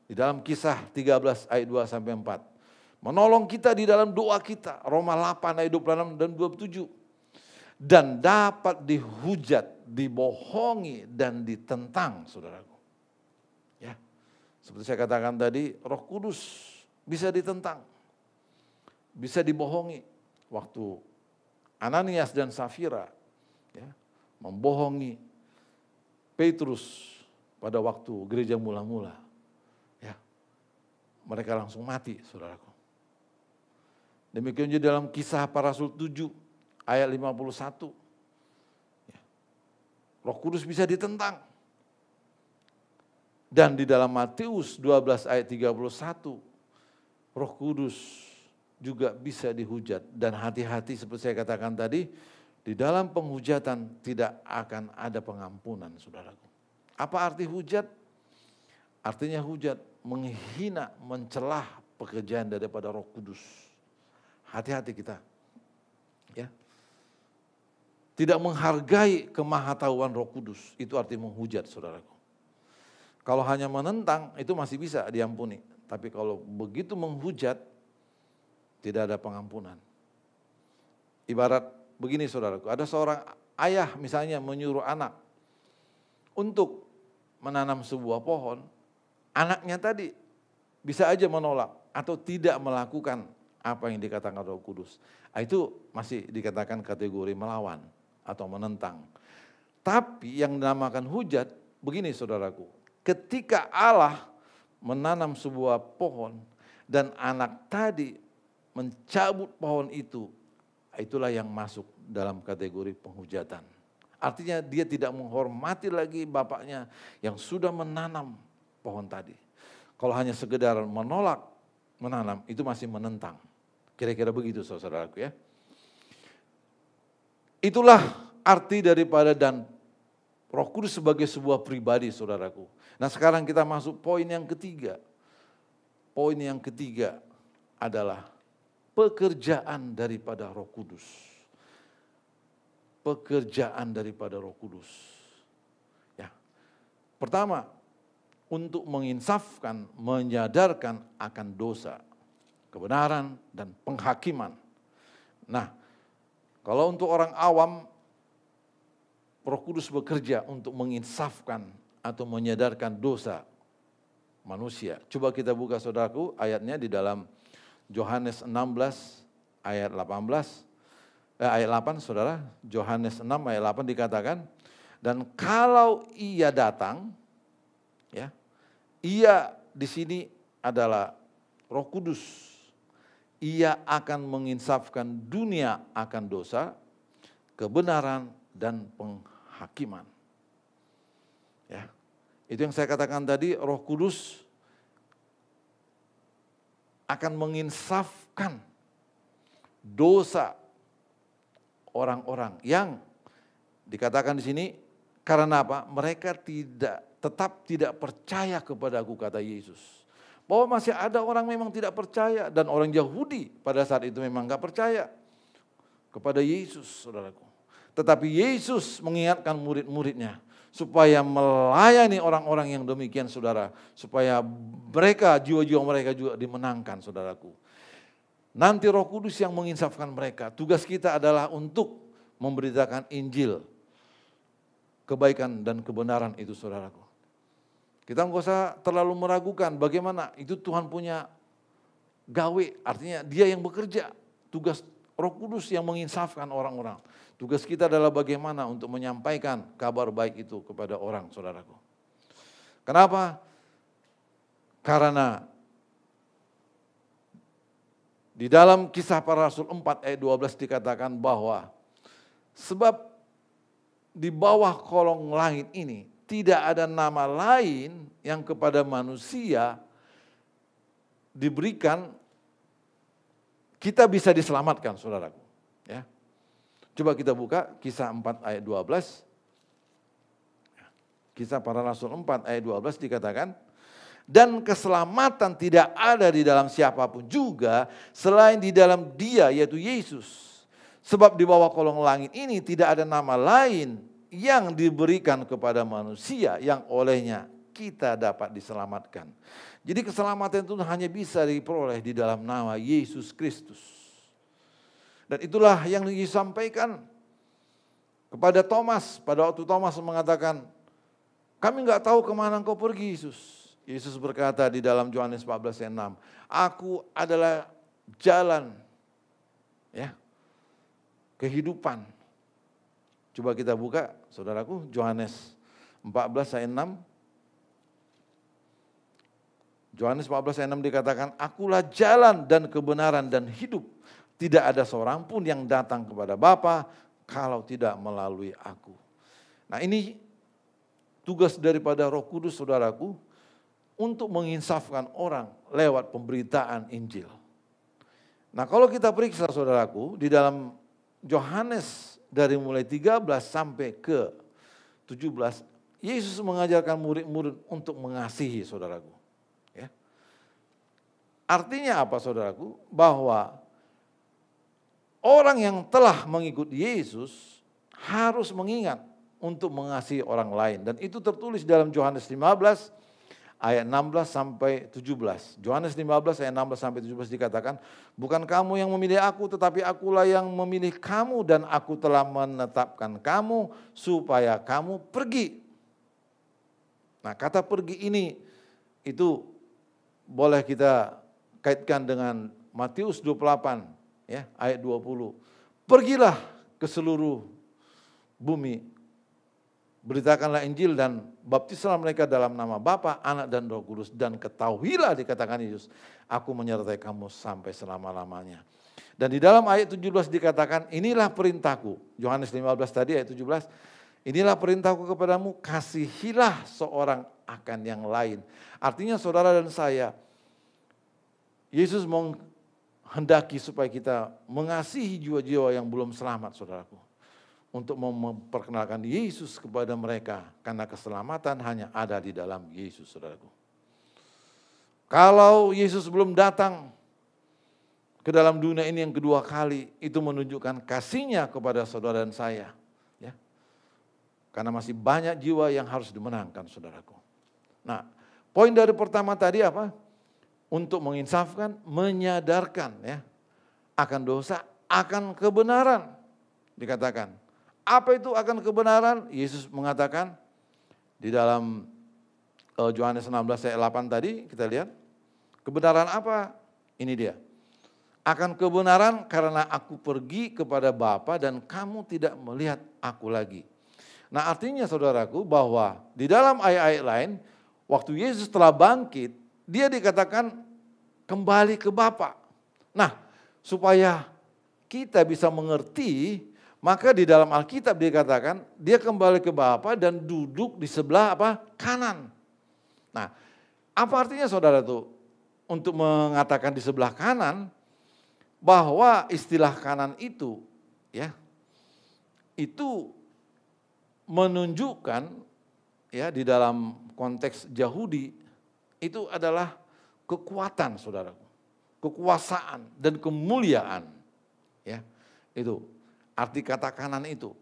S3: Di dalam Kisah 13 ayat 2 sampai 4. Menolong kita di dalam doa kita, Roma 8 ayat 26 dan 27. Dan dapat dihujat, dibohongi, dan ditentang, saudaraku. Ya, seperti saya katakan tadi, Roh Kudus bisa ditentang, bisa dibohongi. Waktu Ananias dan Safira ya, membohongi Petrus pada waktu gereja mula-mula, ya, mereka langsung mati, saudaraku. Demikian juga dalam Kisah Para Rasul 7 ayat 51. Ya. Roh Kudus bisa ditentang. Dan di dalam Matius 12 ayat 31, Roh Kudus juga bisa dihujat. Dan hati-hati seperti saya katakan tadi, di dalam penghujatan tidak akan ada pengampunan, saudaraku. Apa arti hujat? Artinya hujat menghina, mencelah pekerjaan daripada Roh Kudus. Hati-hati kita. Ya. Tidak menghargai kemahatauan Roh Kudus, itu arti menghujat, saudaraku. Kalau hanya menentang, itu masih bisa diampuni. Tapi kalau begitu menghujat, tidak ada pengampunan. Ibarat begini, saudaraku, ada seorang ayah misalnya menyuruh anak untuk menanam sebuah pohon, anaknya tadi bisa aja menolak atau tidak melakukan apa yang dikatakan Roh Kudus. Itu masih dikatakan kategori melawan atau menentang. Tapi yang dinamakan hujat, begini saudaraku, ketika Allah menanam sebuah pohon dan anak tadi mencabut pohon itu, itulah yang masuk dalam kategori penghujatan. Artinya dia tidak menghormati lagi bapaknya yang sudah menanam pohon tadi. Kalau hanya sekedar menolak menanam, itu masih menentang. Kira-kira begitu saudaraku ya. Itulah arti daripada dan Roh Kudus sebagai sebuah pribadi, saudaraku. Nah, sekarang kita masuk poin yang ketiga. Poin yang ketiga adalah pekerjaan daripada Roh Kudus. Pekerjaan daripada Roh Kudus. Ya. Pertama, untuk menginsafkan, menyadarkan akan dosa, kebenaran, dan penghakiman. Nah, kalau untuk orang awam, Roh Kudus bekerja untuk menginsafkan atau menyadarkan dosa manusia. Coba kita buka saudaraku ayatnya di dalam Yohanes 16 ayat 18. Ayat 8 saudara, Yohanes 6 ayat 8 dikatakan, dan kalau ia datang, ya, ia di sini adalah Roh Kudus. Ia akan menginsafkan dunia akan dosa, kebenaran, dan penghakiman. Ya. Itu yang saya katakan tadi, Roh Kudus akan menginsafkan dosa orang-orang yang dikatakan di sini karena apa? Mereka tetap tidak percaya kepada Aku, kata Yesus. Bahwa masih ada orang memang tidak percaya, dan orang Yahudi pada saat itu memang gak percaya kepada Yesus, saudaraku. Tetapi Yesus mengingatkan murid-muridnya supaya melayani orang-orang yang demikian, saudara. Supaya mereka, jiwa-jiwa mereka juga dimenangkan, saudaraku. Nanti Roh Kudus yang menginsafkan mereka. Tugas kita adalah untuk memberitakan Injil, kebaikan dan kebenaran itu, saudaraku. Kita nggak usah terlalu meragukan bagaimana itu Tuhan punya gawe, artinya Dia yang bekerja. Tugas Roh Kudus yang menginsafkan orang-orang. Tugas kita adalah bagaimana untuk menyampaikan kabar baik itu kepada orang, saudaraku. Kenapa? Karena di dalam Kisah Para Rasul 4 ayat 12 dikatakan bahwa sebab di bawah kolong langit ini tidak ada nama lain yang kepada manusia diberikan kita bisa diselamatkan, saudaraku. Ya. Coba kita buka Kisah 4 ayat 12. Kisah Para Rasul 4 ayat 12 dikatakan, dan keselamatan tidak ada di dalam siapapun juga selain di dalam Dia, yaitu Yesus. Sebab di bawah kolong langit ini tidak ada nama lain yang diberikan kepada manusia yang olehnya kita dapat diselamatkan. Jadi keselamatan itu hanya bisa diperoleh di dalam nama Yesus Kristus. Dan itulah yang disampaikan kepada Thomas pada waktu Thomas mengatakan, kami nggak tahu kemana engkau pergi, Yesus. Yesus berkata di dalam Yohanes 14 ayat 6, Aku adalah jalan, ya, kehidupan. Coba kita buka, saudaraku, Yohanes 14 ayat 6. Yohanes 14 ayat 6 dikatakan, Akulah jalan dan kebenaran dan hidup. Tidak ada seorang pun yang datang kepada Bapa kalau tidak melalui Aku. Nah, ini tugas daripada Roh Kudus, saudaraku, untuk menginsafkan orang lewat pemberitaan Injil. Nah, kalau kita periksa, saudaraku, di dalam Yohanes dari mulai 13 sampai ke 17, Yesus mengajarkan murid-murid untuk mengasihi, saudaraku. Ya. Artinya apa, saudaraku? Bahwa orang yang telah mengikuti Yesus harus mengingat untuk mengasihi orang lain. Dan itu tertulis dalam Yohanes 15 ayat 16 sampai 17. Yohanes 15 ayat 16 sampai 17 dikatakan, bukan kamu yang memilih aku, tetapi akulah yang memilih kamu dan aku telah menetapkan kamu supaya kamu pergi. Nah, kata pergi ini itu boleh kita kaitkan dengan Matius 28 ya, ayat 20. Pergilah ke seluruh bumi, beritakanlah Injil dan baptislah mereka dalam nama Bapa, Anak dan Roh Kudus, dan ketahuilah, dikatakan Yesus, aku menyertai kamu sampai selama-lamanya. Dan di dalam ayat 17 dikatakan, inilah perintahku, Yohanes 15 tadi ayat 17, inilah perintahku kepadamu, kasihilah seorang akan yang lain. Artinya saudara dan saya, Yesus menghendaki supaya kita mengasihi jiwa-jiwa yang belum selamat, saudaraku. Untuk memperkenalkan Yesus kepada mereka, karena keselamatan hanya ada di dalam Yesus, saudaraku. Kalau Yesus belum datang ke dalam dunia ini yang kedua kali, itu menunjukkan kasih-Nya kepada saudara dan saya. Ya. Karena masih banyak jiwa yang harus dimenangkan, saudaraku. Nah, poin dari pertama tadi apa? Untuk menginsafkan, menyadarkan ya akan dosa, akan kebenaran, dikatakan. Apa itu akan kebenaran? Yesus mengatakan di dalam Yohanes 16 ayat 8 tadi, kita lihat. Kebenaran apa? Ini dia. Akan kebenaran karena aku pergi kepada Bapa dan kamu tidak melihat aku lagi. Nah, artinya saudaraku bahwa di dalam ayat-ayat lain, waktu Yesus telah bangkit, Dia dikatakan kembali ke Bapa. Nah, supaya kita bisa mengerti, maka di dalam Alkitab dikatakan dia kembali ke Bapa dan duduk di sebelah apa? Kanan. Nah, apa artinya saudara tuh untuk mengatakan di sebelah kanan bahwa istilah kanan itu ya itu menunjukkan ya di dalam konteks Yahudi itu adalah kekuatan saudaraku, kekuasaan dan kemuliaan ya itu arti kata kanan itu.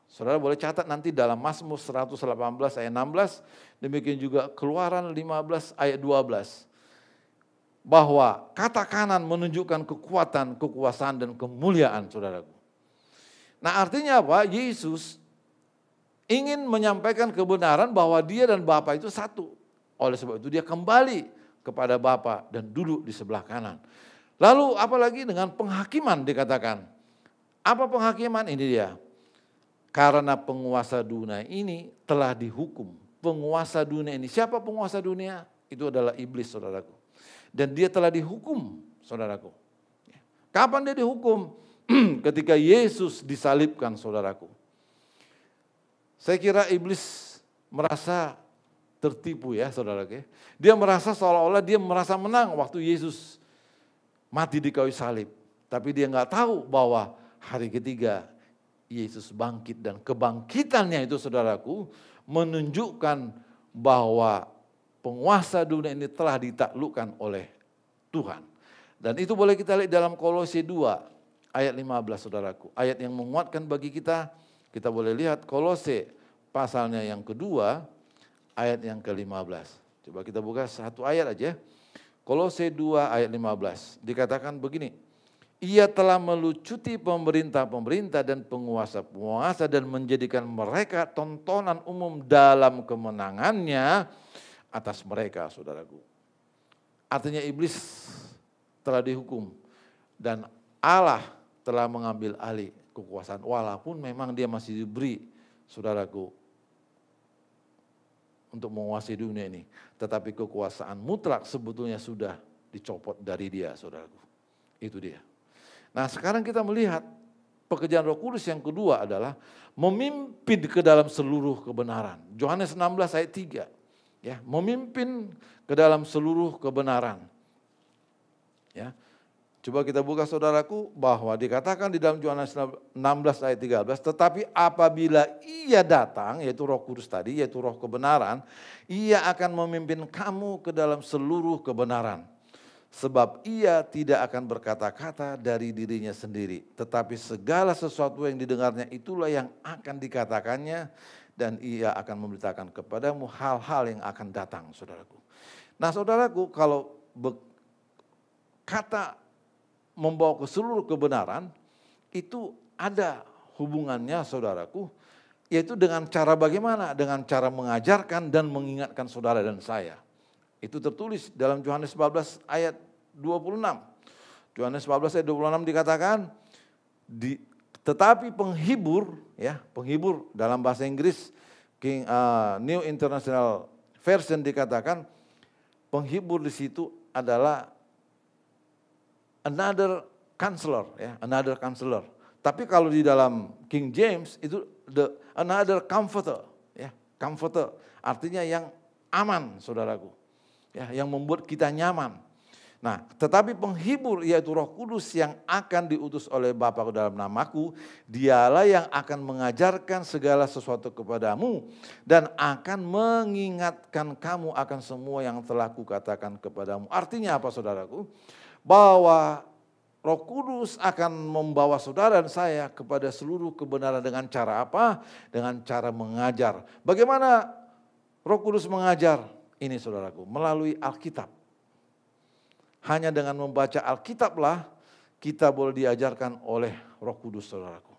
S3: Saudara boleh catat nanti dalam Mazmur 118 ayat 16, demikian juga Keluaran 15 ayat 12. Bahwa kata kanan menunjukkan kekuatan, kekuasaan dan kemuliaan saudaraku. Nah artinya apa? Yesus ingin menyampaikan kebenaran bahwa dia dan Bapa itu satu. Oleh sebab itu dia kembali kepada Bapa dan duduk di sebelah kanan. Lalu apalagi dengan penghakiman dikatakan. Apa penghakiman? Ini dia. Karena penguasa dunia ini telah dihukum. Penguasa dunia ini, siapa penguasa dunia? Itu adalah iblis saudaraku. Dan dia telah dihukum saudaraku. Kapan dia dihukum? Ketika Yesus disalibkan saudaraku. Saya kira iblis merasa tertipu ya saudaraku. Dia merasa seolah-olah dia merasa menang waktu Yesus mati di kayu salib. Tapi dia nggak tahu bahwa hari ketiga Yesus bangkit dan kebangkitannya itu saudaraku menunjukkan bahwa penguasa dunia ini telah ditaklukkan oleh Tuhan. Dan itu boleh kita lihat dalam Kolose 2 ayat 15 saudaraku. Ayat yang menguatkan bagi kita, kita boleh lihat Kolose pasalnya yang kedua ayat yang ke-15. Coba kita buka satu ayat aja. Kolose 2 ayat 15 dikatakan begini. Ia telah melucuti pemerintah-pemerintah dan penguasa-penguasa dan menjadikan mereka tontonan umum dalam kemenangannya atas mereka, saudaraku. Artinya iblis telah dihukum dan Allah telah mengambil alih kekuasaan. Walaupun memang dia masih diberi, saudaraku, untuk menguasai dunia ini. Tetapi kekuasaan mutlak sebetulnya sudah dicopot dari dia, saudaraku. Itu dia. Nah sekarang kita melihat pekerjaan Roh Kudus yang kedua adalah memimpin ke dalam seluruh kebenaran. Yohanes 16 ayat 3. Ya, memimpin ke dalam seluruh kebenaran. Ya. Coba kita buka saudaraku bahwa dikatakan di dalam Yohanes 16 ayat 13, tetapi apabila ia datang, yaitu Roh Kudus tadi, yaitu Roh kebenaran, ia akan memimpin kamu ke dalam seluruh kebenaran. Sebab ia tidak akan berkata-kata dari dirinya sendiri, tetapi segala sesuatu yang didengarnya itulah yang akan dikatakannya, dan ia akan memberitakan kepadamu hal-hal yang akan datang, saudaraku. Nah saudaraku, kalau kata membawa ke seluruh kebenaran, itu ada hubungannya saudaraku, yaitu dengan cara bagaimana? Dengan cara mengajarkan dan mengingatkan saudara dan saya. Itu tertulis dalam Yohanes 14 ayat 26. Yohanes 14 ayat 26 dikatakan, tetapi penghibur, ya penghibur dalam bahasa Inggris, New International Version dikatakan, penghibur di situ adalah another counselor, ya another counselor. Tapi kalau di dalam King James itu another comforter, ya comforter, artinya yang aman, saudaraku. Ya, yang membuat kita nyaman. Nah, tetapi penghibur yaitu Roh Kudus yang akan diutus oleh Bapa ke dalam namaku, dialah yang akan mengajarkan segala sesuatu kepadamu dan akan mengingatkan kamu akan semua yang telah kukatakan kepadamu. Artinya apa saudaraku? Bahwa Roh Kudus akan membawa saudara dan saya kepada seluruh kebenaran dengan cara apa? Dengan cara mengajar. Bagaimana Roh Kudus mengajar? Ini saudaraku, melalui Alkitab. Hanya dengan membaca Alkitablah kita boleh diajarkan oleh Roh Kudus, saudaraku.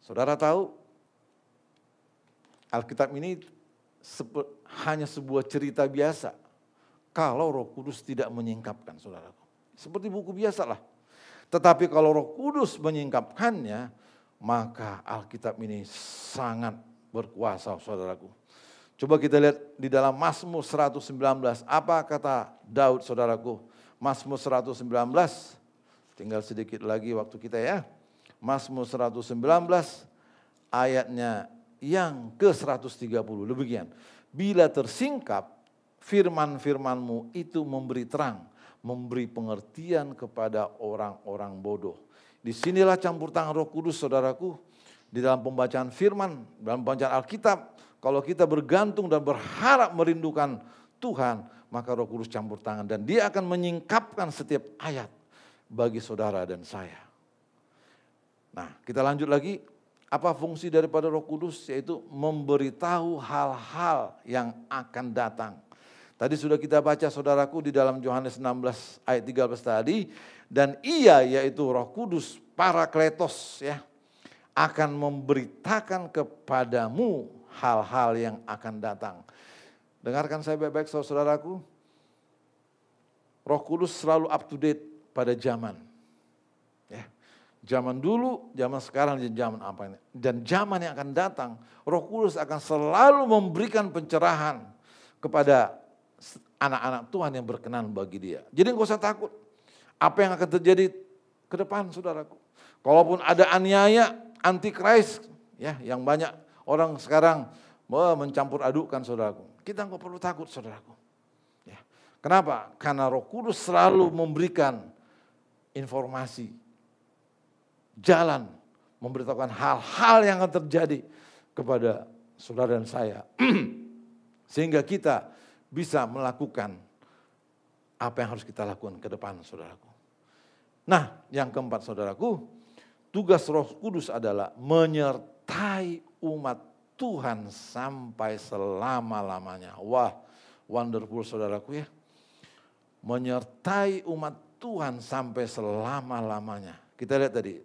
S3: Saudara tahu, Alkitab ini hanya sebuah cerita biasa. Kalau Roh Kudus tidak menyingkapkan, saudaraku. Seperti buku biasa lah. Tetapi kalau Roh Kudus menyingkapkannya, maka Alkitab ini sangat berkuasa, saudaraku. Coba kita lihat di dalam Mazmur 119, apa kata Daud saudaraku? Mazmur 119, tinggal sedikit lagi waktu kita ya. Mazmur 119 ayatnya yang ke-130, demikian. bila tersingkap, firman-firman-Mu itu memberi terang, memberi pengertian kepada orang-orang bodoh. Disinilah campur tangan Roh Kudus, saudaraku, di dalam pembacaan firman, dalam pembacaan Alkitab. Kalau kita bergantung dan berharap merindukan Tuhan, maka Roh Kudus campur tangan dan Dia akan menyingkapkan setiap ayat bagi saudara dan saya. Nah, kita lanjut lagi. Apa fungsi daripada Roh Kudus? Yaitu memberitahu hal-hal yang akan datang. Tadi sudah kita baca, saudaraku, di dalam Yohanes 16 ayat 13 tadi. Dan Ia, yaitu Roh Kudus, Parakletos, ya, akan memberitakan kepadamu hal-hal yang akan datang. Dengarkan saya baik-baik, saudaraku. Roh Kudus selalu up to date pada zaman. Ya. Zaman dulu, zaman sekarang, dan zaman apa ini. Dan zaman yang akan datang, Roh Kudus akan selalu memberikan pencerahan kepada anak-anak Tuhan yang berkenan bagi Dia. Jadi enggak usah takut apa yang akan terjadi ke depan, saudaraku. Kalaupun ada aniaya, antikris, ya, yang banyak orang sekarang mencampur adukkan, saudaraku. Kita enggak perlu takut, saudaraku. Ya. Kenapa? Karena Roh Kudus selalu memberikan informasi, jalan, memberitahukan hal-hal yang akan terjadi kepada saudara dan saya. Sehingga kita bisa melakukan apa yang harus kita lakukan ke depan, saudaraku. Nah, yang keempat, saudaraku, tugas Roh Kudus adalah menyertai umat Tuhan sampai selama-lamanya. Wah, wonderful, saudaraku, ya. Menyertai umat Tuhan sampai selama-lamanya. Kita lihat tadi,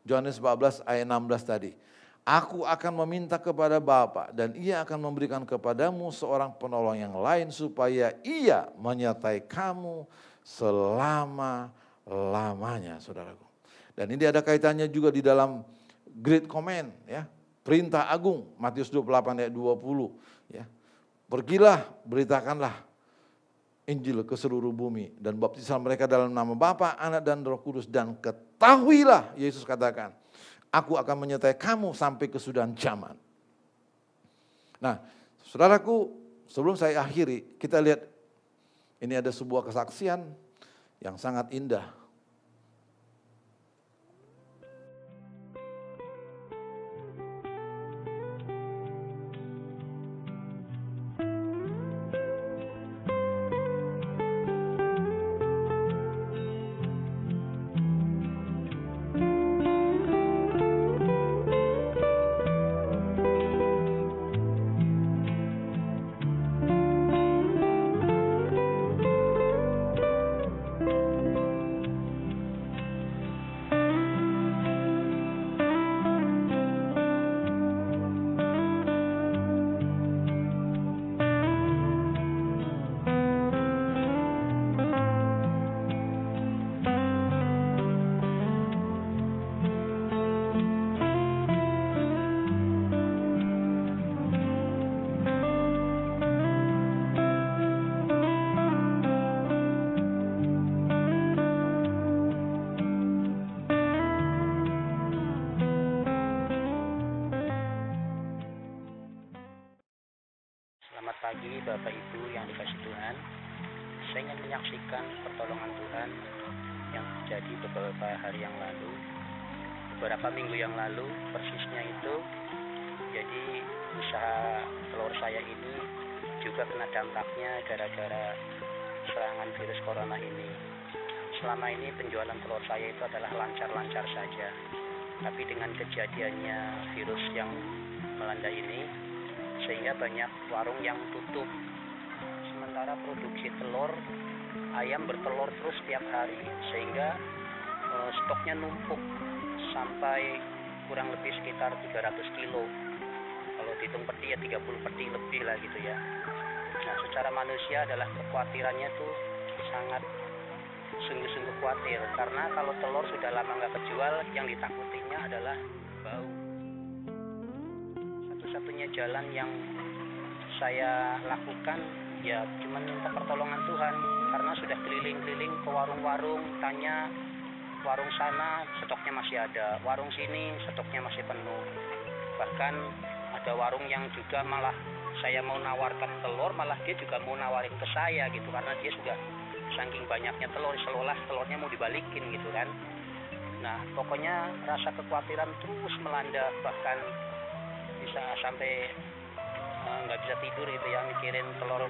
S3: Yohanes 14 ayat 16 tadi. Aku akan meminta kepada Bapa dan Ia akan memberikan kepadamu seorang penolong yang lain supaya Ia menyertai kamu selama-lamanya, saudaraku. Dan ini ada kaitannya juga di dalam Great Command, ya. Perintah agung, Matius 28 ayat 20. Ya. Pergilah, beritakanlah Injil ke seluruh bumi dan baptislah mereka dalam nama Bapa, Anak dan Roh Kudus, dan ketahuilah, Yesus katakan, aku akan menyertai kamu sampai kesudahan zaman. Nah, saudaraku, sebelum saya akhiri, kita lihat ini ada sebuah kesaksian yang sangat indah.
S4: pagi Bapak Ibu yang dikasih Tuhan. Saya ingin menyaksikan pertolongan Tuhan yang terjadi beberapa hari yang lalu, beberapa minggu yang lalu persisnya itu. Jadi usaha telur saya ini juga kena dampaknya gara-gara serangan virus corona ini. Selama ini penjualan telur saya itu adalah lancar-lancar saja, tapi dengan kejadiannya virus yang melanda ini, sehingga banyak warung yang tutup. Sementara produksi telur, ayam bertelur terus setiap hari, sehingga stoknya numpuk sampai kurang lebih sekitar 300 kilo. Kalau dihitung peti ya 30 peti lebih lah gitu ya. Nah, secara manusia adalah kekhawatirannya tuh sangat sungguh-sungguh khawatir, karena kalau telur sudah lama nggak kejual, yang ditakutinya adalah bau. Satu-satunya jalan yang saya lakukan ya cuma minta pertolongan Tuhan, karena sudah keliling-keliling ke warung-warung, tanya warung sana stoknya masih ada, warung sini stoknya masih penuh, bahkan ada warung yang juga malah saya mau nawarkan telur, malah dia juga mau nawarin ke saya gitu, karena dia sudah saking banyaknya telur, seolah telurnya mau dibalikin gitu kan. Nah pokoknya rasa kekhawatiran terus melanda, bahkan bisa sampai nggak bisa tidur gitu ya, mikirin telur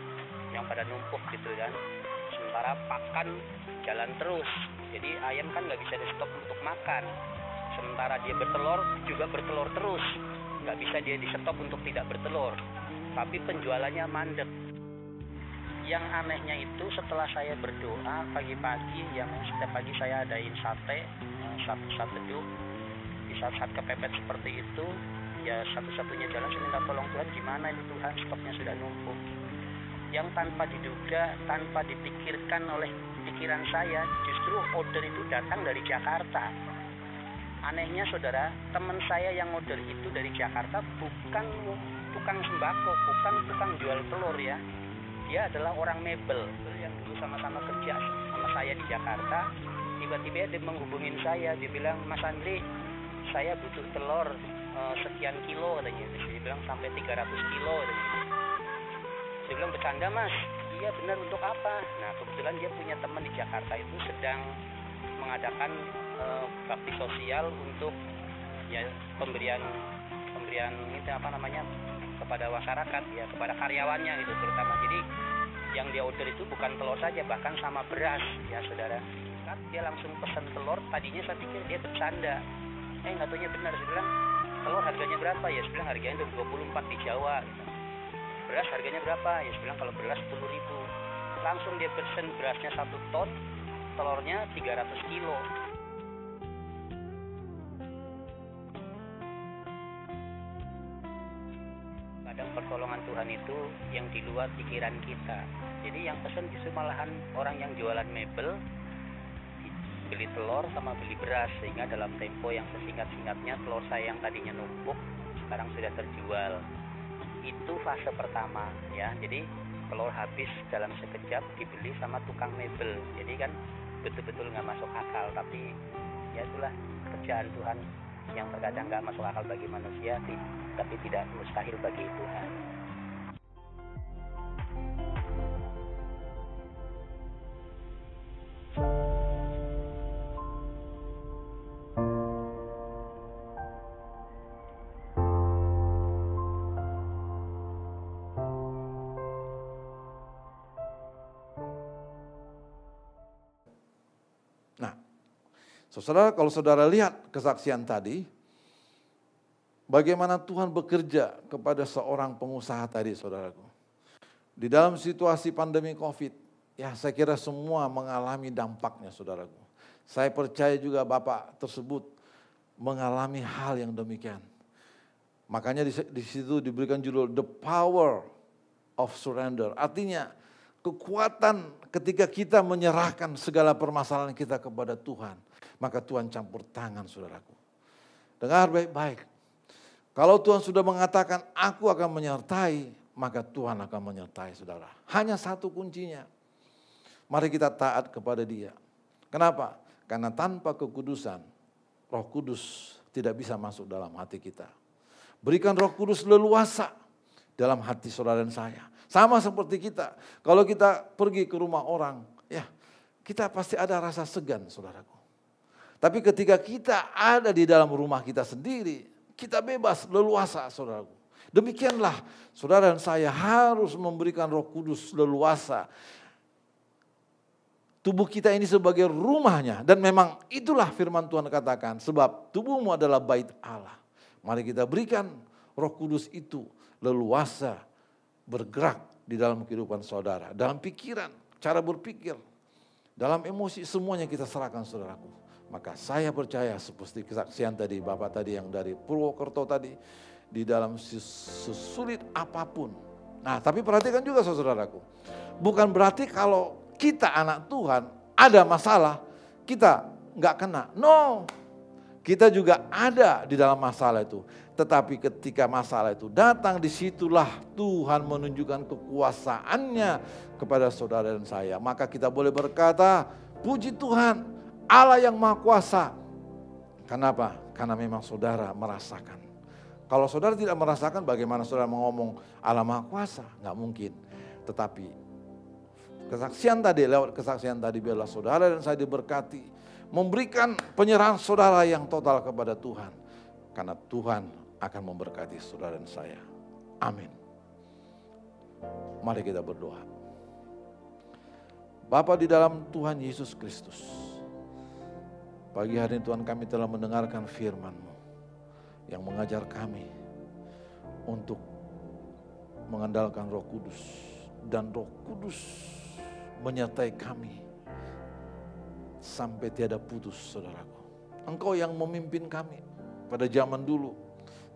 S4: yang pada numpuk gitu kan. Sementara pakan jalan terus, jadi ayam kan nggak bisa di stop untuk makan. Sementara dia bertelur juga bertelur terus, nggak bisa dia di stop untuk tidak bertelur. Tapi penjualannya mandek. Yang anehnya itu setelah saya berdoa pagi-pagi, yang setiap pagi saya adain sate, satu teduh. Di saat-saat kepepet seperti itu, ya satu-satunya jalan saya minta tolong Tuhan, gimana ini Tuhan, stoknya sudah numpuk. Yang tanpa diduga, tanpa dipikirkan oleh pikiran saya, justru order itu datang dari Jakarta. Anehnya saudara, teman saya yang order itu dari Jakarta bukan tukang sembako, bukan tukang jual telur ya. Dia adalah orang mebel yang dulu sama-sama kerja sama saya di Jakarta. Tiba-tiba dia menghubungin saya, dia bilang, Mas Andri, saya butuh telur sekian kilo katanya. Dia bilang sampai 300 kilo katanya. Saya bilang, bercanda Mas? Iya benar, untuk apa? Nah kebetulan dia punya teman di Jakarta itu sedang mengadakan bakti sosial untuk ya pemberian itu apa namanya, kepada masyarakat ya, kepada karyawannya gitu terutama. Jadi yang dia order itu bukan telur saja, bahkan sama beras ya saudara. Dia langsung pesan telur, tadinya saya pikir dia bercanda, nggak taunya benar. Saya bilang, telur harganya berapa? Ya saya bilang harganya 24 di Jawa gitu. Beras harganya berapa? Ya saya bilang kalau beras 10.000. Langsung dia pesen berasnya 1 ton, telurnya 300 kilo. Kadang pertolongan Tuhan itu yang di luar pikiran kita. Jadi yang pesen justru malahan orang yang jualan mebel, beli telur sama beli beras, sehingga dalam tempo yang sesingkat-singkatnya telur saya yang tadinya numpuk sekarang sudah terjual. Itu fase pertama ya. Jadi telur habis dalam sekejap dibeli sama tukang mebel. Jadi kan betul-betul nggak masuk akal, tapi ya itulah kerjaan Tuhan yang terkadang nggak masuk akal bagi manusia, tapi tidak mustahil bagi Tuhan.
S3: Saudara, kalau saudara lihat kesaksian tadi, bagaimana Tuhan bekerja kepada seorang pengusaha tadi, saudaraku. Di dalam situasi pandemi COVID, ya saya kira semua mengalami dampaknya, saudaraku. Saya percaya juga Bapak tersebut mengalami hal yang demikian. Makanya di situ diberikan judul The Power of Surrender. Artinya kekuatan ketika kita menyerahkan segala permasalahan kita kepada Tuhan. Maka Tuhan campur tangan, saudaraku. Dengar baik-baik. Kalau Tuhan sudah mengatakan, aku akan menyertai, maka Tuhan akan menyertai, saudara. Hanya satu kuncinya. Mari kita taat kepada Dia. Kenapa? Karena tanpa kekudusan, Roh Kudus tidak bisa masuk dalam hati kita. Berikan Roh Kudus leluasa dalam hati saudara dan saya. Sama seperti kita. Kalau kita pergi ke rumah orang, ya kita pasti ada rasa segan, saudaraku. Tapi ketika kita ada di dalam rumah kita sendiri, kita bebas, leluasa, saudaraku. Demikianlah saudara dan saya harus memberikan Roh Kudus leluasa. Tubuh kita ini sebagai rumahnya. Dan memang itulah firman Tuhan katakan. Sebab tubuhmu adalah bait Allah. Mari kita berikan Roh Kudus itu leluasa bergerak di dalam kehidupan saudara. Dalam pikiran, cara berpikir, dalam emosi, semuanya kita serahkan, saudaraku. Maka saya percaya seperti kesaksian tadi, Bapak tadi yang dari Purwokerto tadi, di dalam sesulit apapun. Nah tapi perhatikan juga saudaraku, bukan berarti kalau kita anak Tuhan ada masalah, kita nggak kena. No, kita juga ada di dalam masalah itu. Tetapi ketika masalah itu datang, disitulah Tuhan menunjukkan kekuasaannya kepada saudara dan saya. Maka kita boleh berkata, puji Tuhan, Allah yang Maha Kuasa. Kenapa? Karena memang saudara merasakan Kalau saudara tidak merasakan, bagaimana saudara ngomong Allah Maha Kuasa? Nggak mungkin. Tetapi kesaksian tadi, lewat kesaksian tadi, biarlah saudara dan saya diberkati, memberikan penyerahan saudara yang total kepada Tuhan. Karena Tuhan akan memberkati saudara dan saya. Amin. Mari kita berdoa. Bapa di dalam Tuhan Yesus Kristus, pagi hari ini Tuhan, kami telah mendengarkan firman-Mu yang mengajar kami untuk mengandalkan Roh Kudus, dan Roh Kudus menyertai kami sampai tiada putus, saudaraku. Engkau yang memimpin kami pada zaman dulu,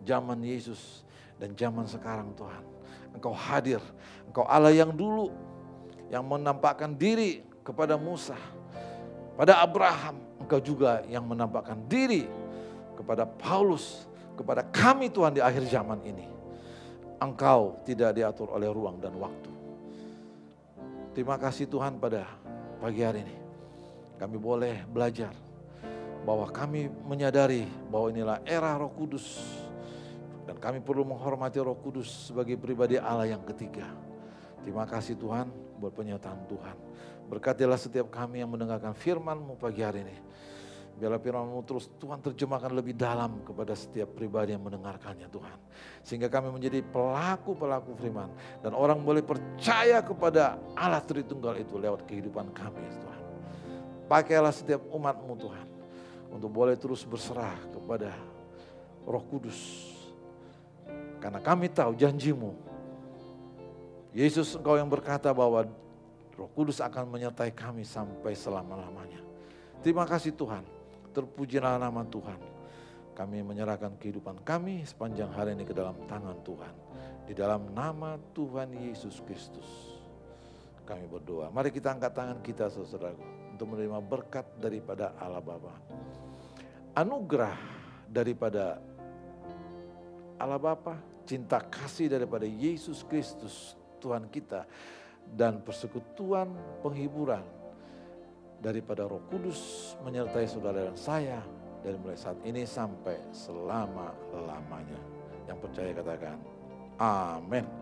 S3: zaman Yesus, dan zaman sekarang Tuhan. Engkau hadir, Engkau Allah yang dulu, yang menampakkan diri kepada Musa, pada Abraham. Engkau juga yang menampakkan diri kepada Paulus, kepada kami Tuhan di akhir zaman ini. Engkau tidak diatur oleh ruang dan waktu. Terima kasih Tuhan, pada pagi hari ini kami boleh belajar bahwa kami menyadari bahwa inilah era Roh Kudus, dan kami perlu menghormati Roh Kudus sebagai pribadi Allah yang ketiga. Terima kasih Tuhan buat penyertaan Tuhan. Berkatilah setiap kami yang mendengarkan firman-Mu pagi hari ini. Biarlah firman-Mu terus Tuhan terjemahkan lebih dalam kepada setiap pribadi yang mendengarkannya Tuhan. Sehingga kami menjadi pelaku-pelaku firman. Dan orang boleh percaya kepada Allah Tritunggal itu lewat kehidupan kami Tuhan. Pakailah setiap umat-Mu Tuhan, untuk boleh terus berserah kepada Roh Kudus. Karena kami tahu janji-Mu, Yesus, Engkau yang berkata bahwa Roh Kudus akan menyertai kami sampai selama-lamanya. Terima kasih Tuhan, terpujilah nama Tuhan. Kami menyerahkan kehidupan kami sepanjang hari ini ke dalam tangan Tuhan. Di dalam nama Tuhan Yesus Kristus kami berdoa. Mari kita angkat tangan kita saudaraku, untuk menerima berkat daripada Allah Bapa. Anugerah daripada Allah Bapa, cinta kasih daripada Yesus Kristus Tuhan kita, dan persekutuan penghiburan daripada Roh Kudus menyertai saudara dan saya dari mulai saat ini sampai selama-lamanya. Yang percaya katakan amin.